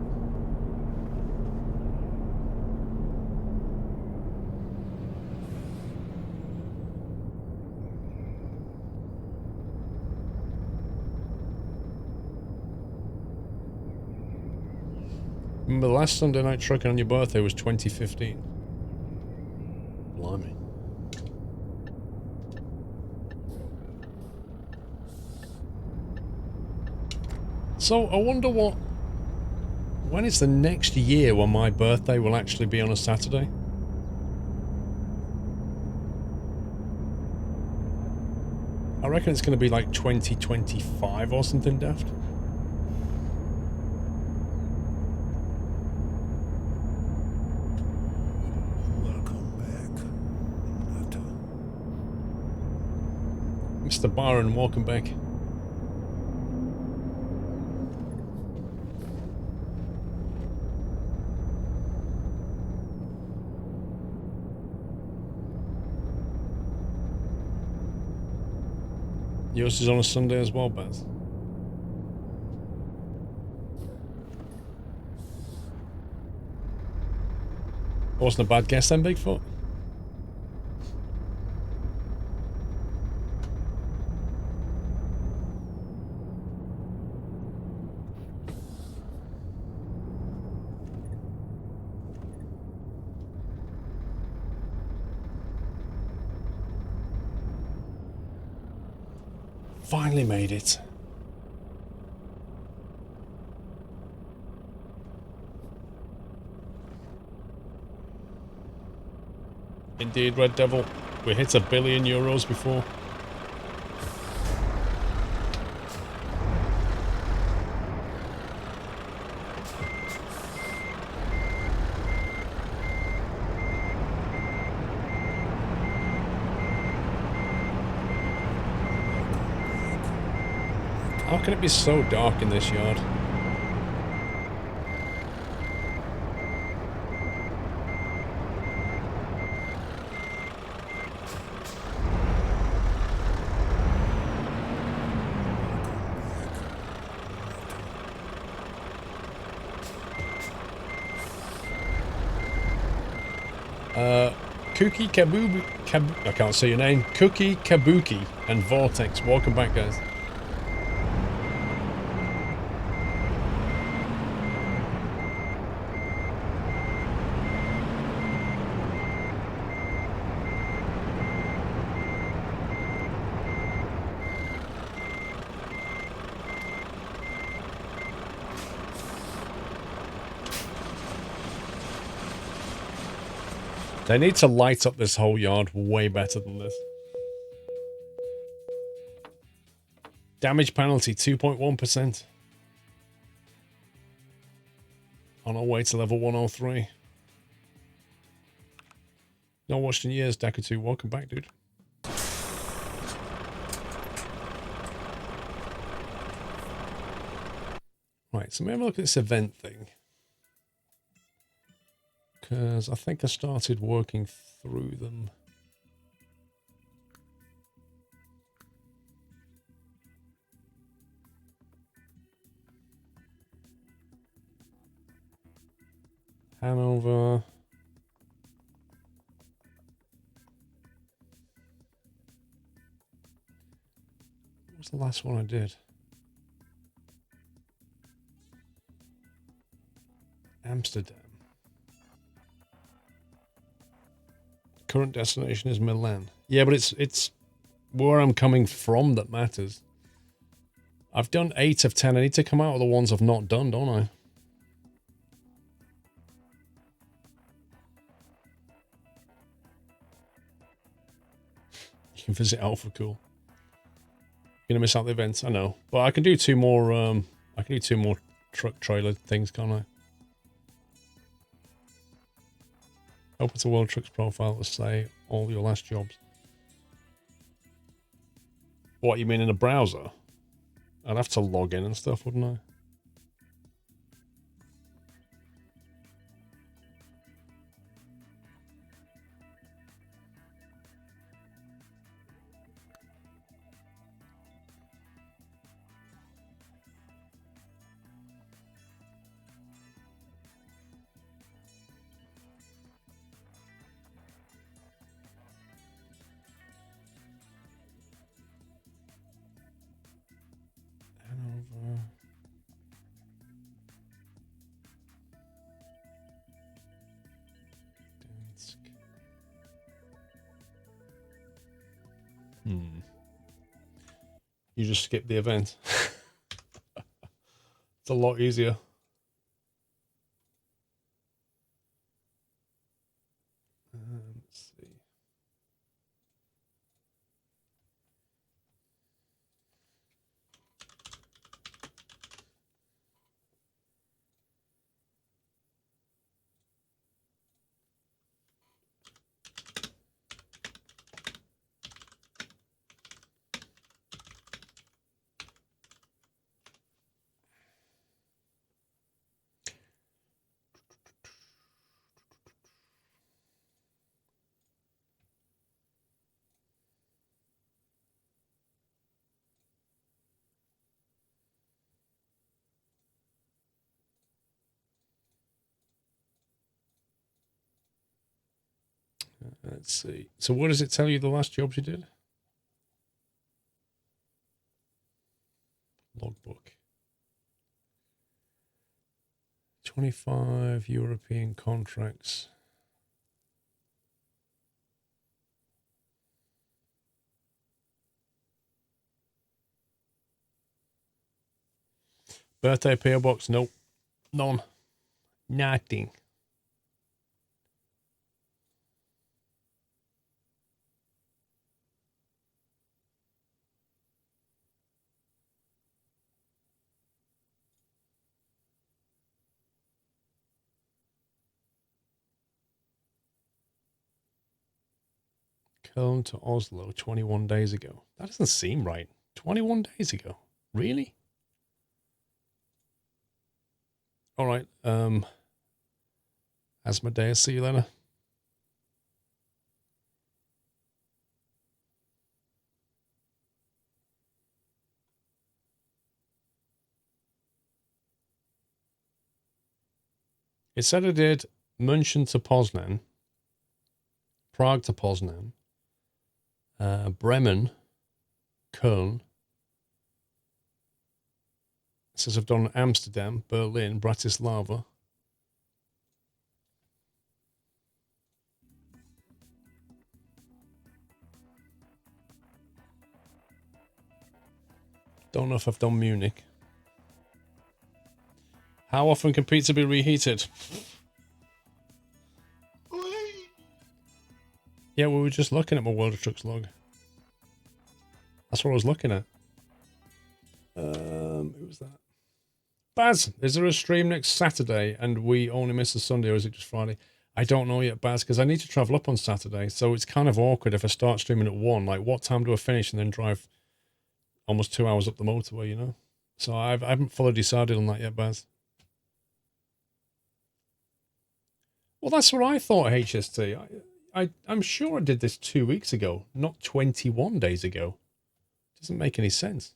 Remember the last Sunday night trucking on your birthday was 2015. Blimey. So, I wonder when it's the next year when my birthday will actually be on a Saturday. I reckon it's going to be like 2025 or something daft. Welcome back, Nata. Mr. Byron, welcome back. Yours is on a Sunday as well, Beth. Wasn't a bad guess then, Bigfoot. Finally made it. Indeed, Red Devil. We hit €1 billion before. How can it be so dark in this yard? Cookie Kabuki, I can't say your name. Cookie Kabuki and Vortex. Welcome back, guys. They need to light up this whole yard way better than this. Damage penalty, 2.1%. On our way to level 103. Not watched in years, Dakatu. Welcome back, dude. Right, so maybe have a look at this event thing. Because I think I started working through them. Hanover. What was the last one I did? Amsterdam. Current destination is Milan. Yeah, but it's where I'm coming from that matters. I've done 8 of 10. I need to come out of the ones I've not done, don't I? You can visit Alpha Cool. You're gonna miss out the events, I know. But I can do 2 more I can do 2 more truck trailer things, can't I? Open to World Trucks profile to say all your last jobs. What, you mean in a browser? I'd have to log in and stuff, wouldn't I? You just skip the event. It's a lot easier. Let's see. Let's see. So what does it tell you the last jobs you did? Logbook. 25 European contracts. Birthday PO box? Nope. None. Nothing. Cologne to Oslo 21 days ago. That doesn't seem right. 21 days ago. Really? All right. Asmodeus, see you later. It said I did München to Poznan, Prague to Poznan, Bremen, Köln. It says I've done Amsterdam, Berlin, Bratislava. Don't know if I've done Munich. How often can pizza be reheated? Yeah, we were just looking at my World of Trucks log. That's what I was looking at. Who was that? Baz, is there a stream next Saturday and we only miss a Sunday, or is it just Friday? I don't know yet, Baz, because I need to travel up on Saturday, so it's kind of awkward if I start streaming at 1. Like, what time do I finish and then drive almost 2 hours up the motorway, you know? So I haven't fully decided on that yet, Baz. Well, that's what I thought, HST. I'm sure I did this 2 weeks ago, not 21 days ago. Doesn't make any sense.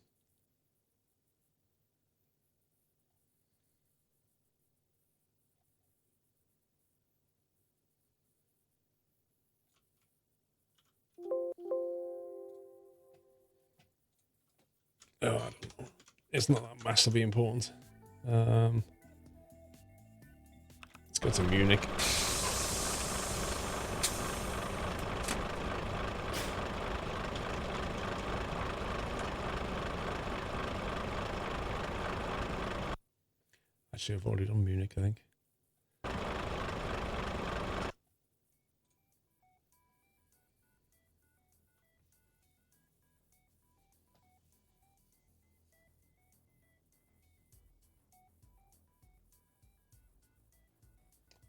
Oh, I don't know. It's not that massively important. Let's go to Munich. Actually, I've already done Munich, I think.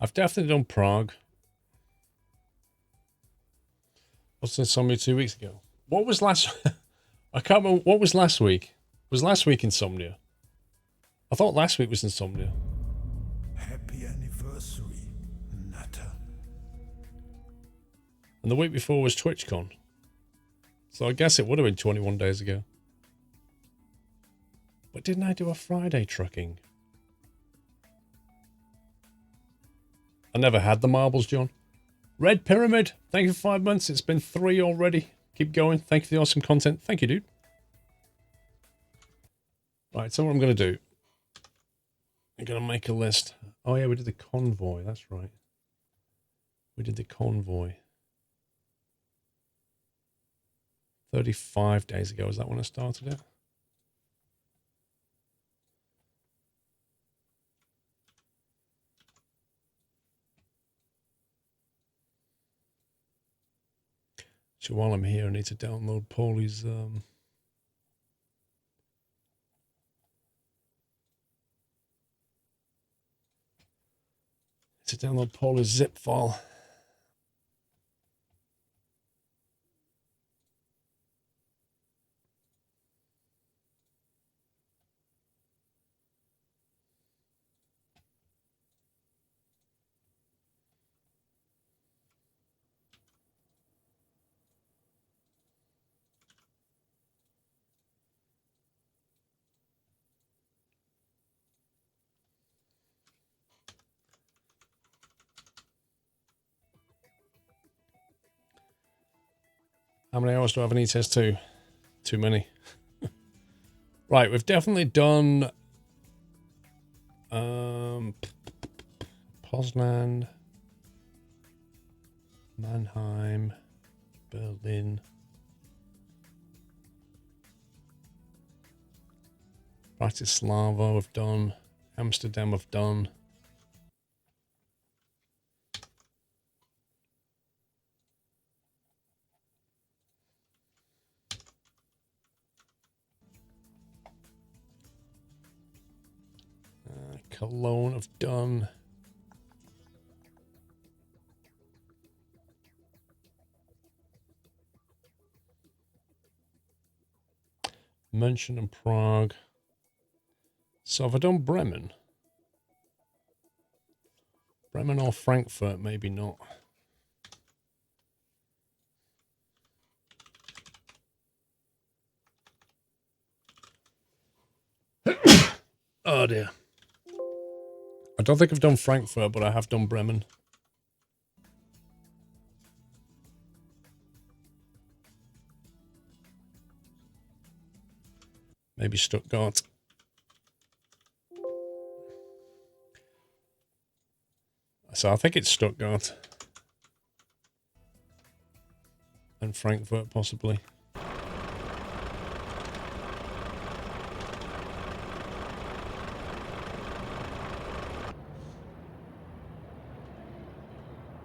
I've definitely done Prague. What's Insomnia 2 weeks ago? What was last... I can't remember. What was last week? Was last week Insomnia? I thought last week was Insomnia. Happy anniversary, Natter. And the week before was TwitchCon. So I guess it would have been 21 days ago. But didn't I do a Friday trucking? I never had the marbles, John. Red Pyramid, thank you for 5 months. It's been 3 already. Keep going. Thank you for the awesome content. Thank you, dude. Right, so what I'm going to do. I'm going to make a list. Oh, yeah, we did the convoy. That's right. We did the convoy. 35 days ago, is that when I started it? So while I'm here, I need to download Paulie's zip file. How many hours do I have in ETS2? Too many. Right, we've definitely done Poznan, Mannheim, Berlin, Bratislava we've done, Amsterdam we've done. Cologne I've done. München and Prague. So have I done Bremen? Bremen or Frankfurt? Maybe not. Oh dear. I don't think I've done Frankfurt, but I have done Bremen. Maybe Stuttgart. So I think it's Stuttgart. And Frankfurt, possibly.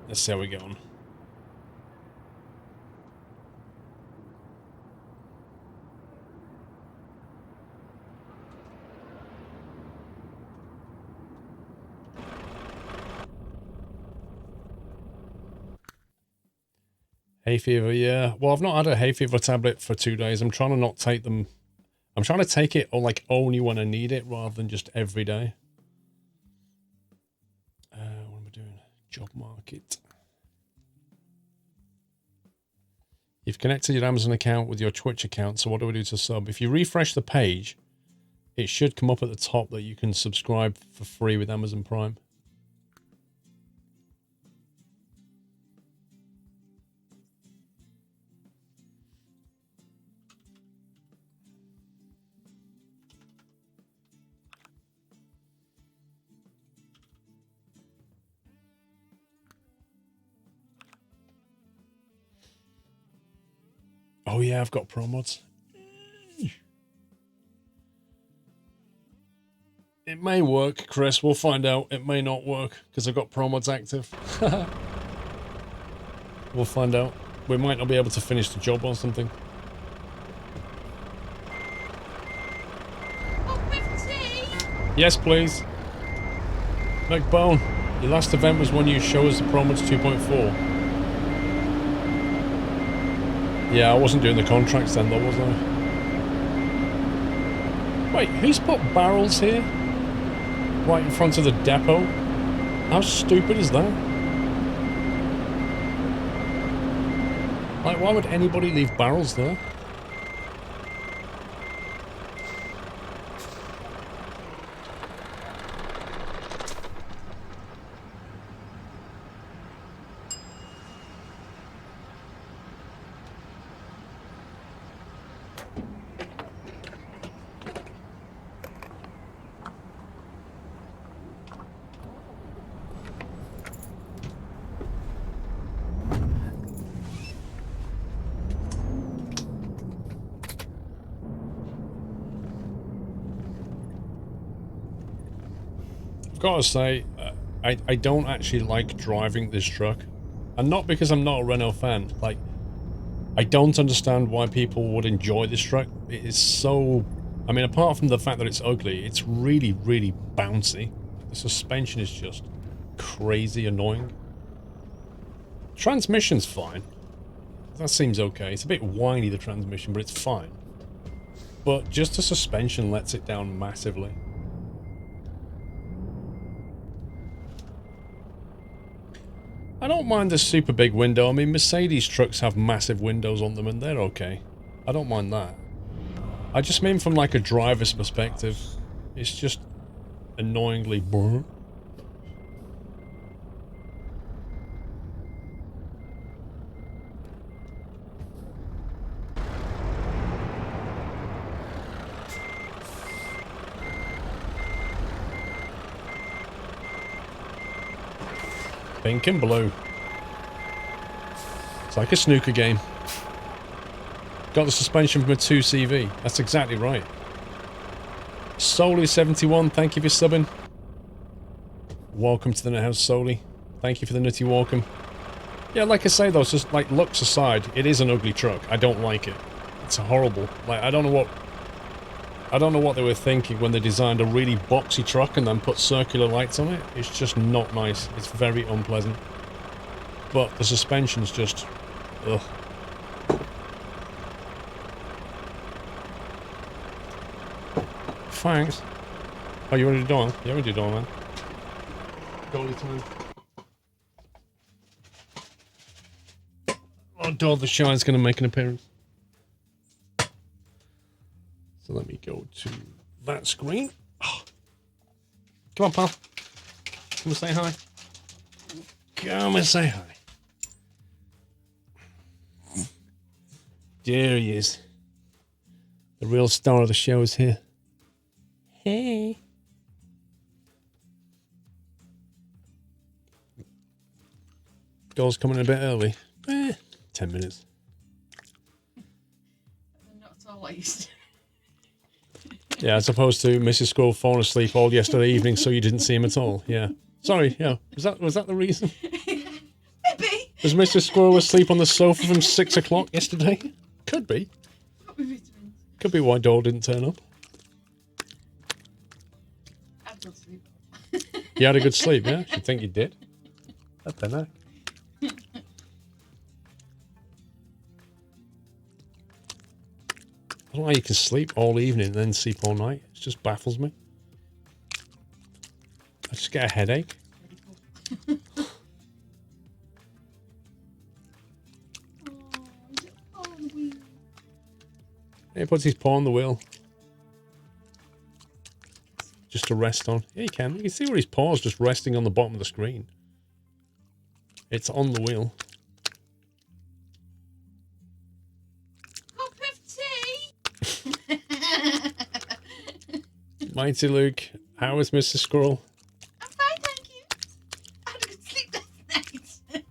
Let's see how we get on. Hay fever, yeah. Well, I've not had a hay fever tablet for 2 days. I'm trying to not take them. I'm trying to take it like only when I need it rather than just every day. What am I doing? Job market. You've connected your Amazon account with your Twitch account, so what do we do to sub? If you refresh the page, it should come up at the top that you can subscribe for free with Amazon Prime. Oh yeah, I've got pro mods. It may work, Chris. We'll find out. It may not work because I've got pro mods active. We'll find out. We might not be able to finish the job or something. Yes, please. McBone, your last event was when you showed us the pro mods 2.4. Yeah, I wasn't doing the contracts then, though, was I? Wait, who's put barrels here? Right in front of the depot? How stupid is that? Like, why would anybody leave barrels there? Gotta say, I don't actually like driving this truck. And not because I'm not a Renault fan. Like, I don't understand why people would enjoy this truck. It is so... I mean, apart from the fact that it's ugly, it's really, really bouncy. The suspension is just crazy annoying. Transmission's fine. That seems okay. It's a bit whiny, the transmission, but it's fine. But just the suspension lets it down massively. I don't mind the super big window. I mean, Mercedes trucks have massive windows on them and they're okay. I don't mind that. I just mean from like a driver's perspective. It's just annoyingly brr. Pink and blue. It's like a snooker game. Got the suspension from a 2CV. That's exactly right. Soli71, thank you for subbing. Welcome to the Net House, Soli. Thank you for the nutty welcome. Yeah, like I say though, it's just like looks aside, it is an ugly truck. I don't like it. It's horrible. Like I don't know what they were thinking when they designed a really boxy truck and then put circular lights on it. It's just not nice. It's very unpleasant. But the suspension's just... ugh. Thanks. Oh, you want to do Dawn? Yeah, we do Dawn, man. Dolly time. Oh, Dawn the Shine's going to make an appearance. So let me go to that screen. Oh. Come on, pal. Come and say hi. Come and say hi. There he is. The real star of the show is here. Hey. Doll's coming a bit early. 10 minutes. Not at all what I used to. Yeah, as opposed to Mrs. Squirrel falling asleep all yesterday evening, so you didn't see him at all. Yeah. Sorry, yeah. Was that the reason? Maybe. Was Mr. Squirrel asleep on the sofa from 6 o'clock yesterday? Could be. Could be why Dole didn't turn up. I had good sleep. You had a good sleep, yeah? Should think you did. I don't know. I don't know how you can sleep all evening and then sleep all night. It just baffles me. I just get a headache. He puts his paw on the wheel. Just to rest on. Yeah, you can. You can see where his paw's just resting on the bottom of the screen. It's on the wheel. Cup of tea. Mighty Luke, how is Mr. Squirrel? I'm fine, thank you. I had a good sleep last night.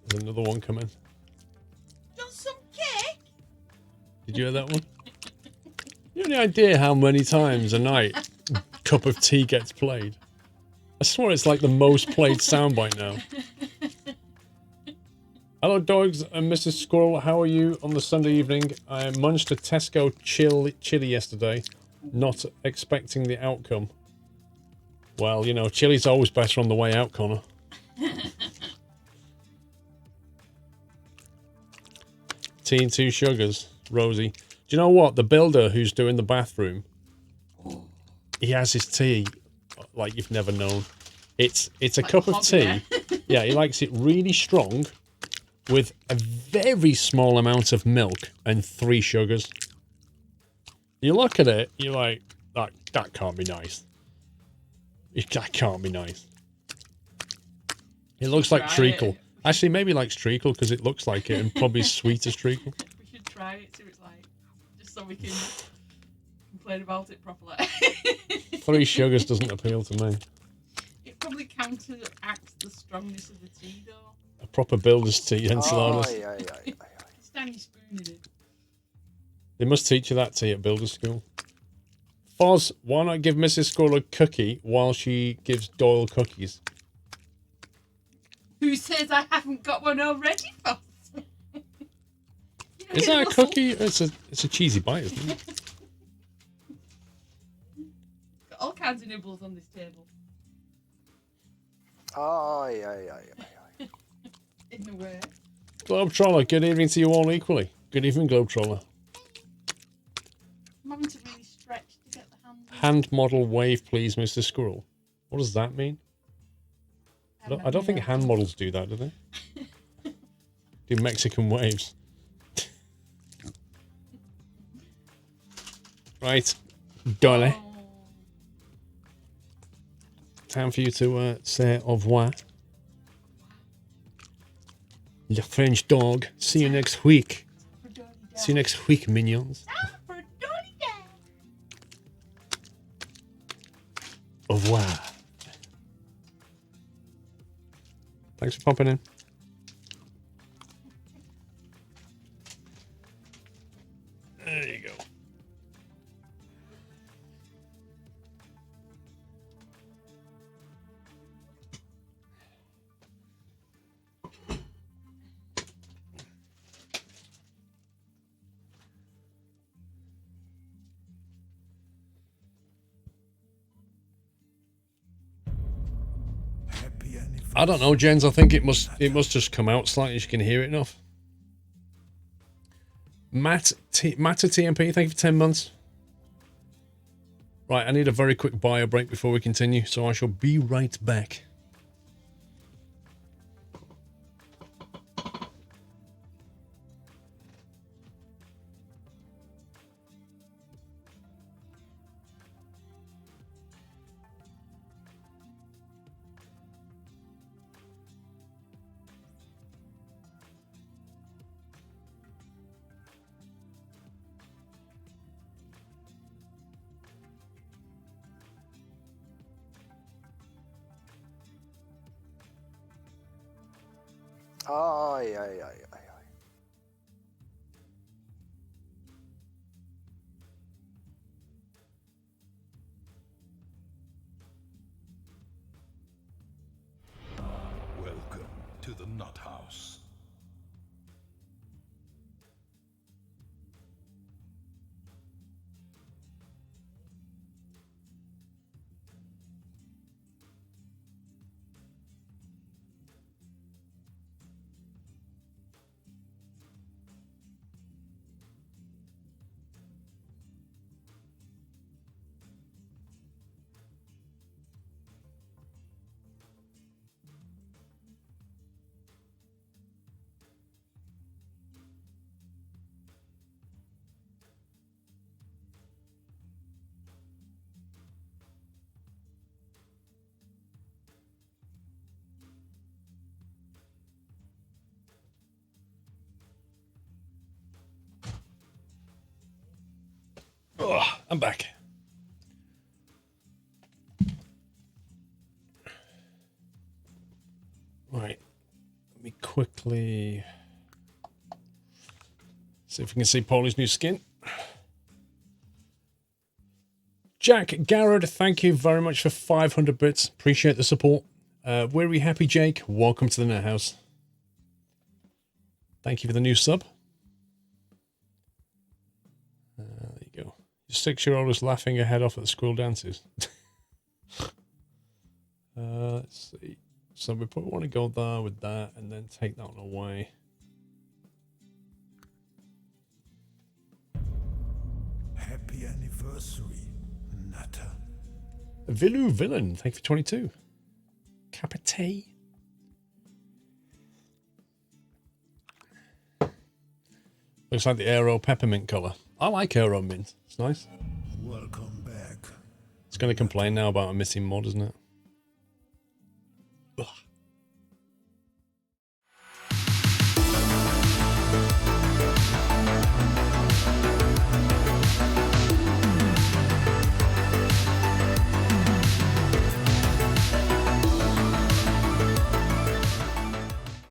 There's another one coming. Want some cake? Did you hear that one? You have any idea how many times a night Cup of Tea gets played? I swear it's like the most played soundbite now. Hello dogs and Mrs. Squirrel, how are you on the Sunday evening? I munched a Tesco chili yesterday, not expecting the outcome. Well, you know, chili's always better on the way out, Connor. Tea and 2 sugars, Rosie. Do you know what? The builder who's doing the bathroom, he has his tea like you've never known. It's a like cup of tea. Yeah, he likes it really strong with a very small amount of milk and 3 sugars. You look at it, you're like, that can't be nice. That can't be nice. It looks like treacle. Actually, maybe likes treacle because it looks like it and probably sweet as treacle. We should try it, see what it's like. Just so we can complain about it properly. 3 sugars doesn't appeal to me. It probably counteracts the strongness of the tea, though. A proper builder's tea enchiladas. Aye, aye, aye, aye, aye. It's tiny spoon in it. They must teach you that tea at builder school. Foz, why not give Mrs. Squirrel a cookie while she gives Doyle cookies? Who says I haven't got one already, Foss? Is that a cookie? It's a cheesy bite, isn't it? Got all kinds of nibbles on this table. Aye, aye, aye, aye, aye. In a way. Globetroller, good evening to you all equally. Good evening, Globetroller. I'm having to really stretch to get the hand. Hand model wave, please, Mr. Squirrel. What does that mean? I don't think hand models do that, do they? Do Mexican waves. Right, Dolly. Oh. Time for you to say au revoir. Le French dog. See you next week. See you next week, minions. Au revoir. Thanks for popping in. There you go. Happy anniversary. I don't know, Jens. I think it must just come out slightly. You can hear it enough. Matt at TMP, thank you for 10 months. Right, I need a very quick bio break before we continue, so I shall be right back. Aye, aye, aye, aye, aye. Welcome to the Nut House. Oh, I'm back. Right. Let me quickly see if we can see Paulie's new skin. Jack Garrett, thank you very much for 500 bits. Appreciate the support. Weary Happy Jake, welcome to the Net House. Thank you for the new sub. There you go. Your 6-year-old is laughing her head off at the school dances. Let's see. So we probably want to go there with that and then take that one away. Happy anniversary, Nutter. Vilu Villain, thank you for 22. Capite. Looks like the Aero Peppermint colour. I like Aero Mint. It's nice. Welcome back. It's going to complain now about a missing mod, isn't it? Ugh.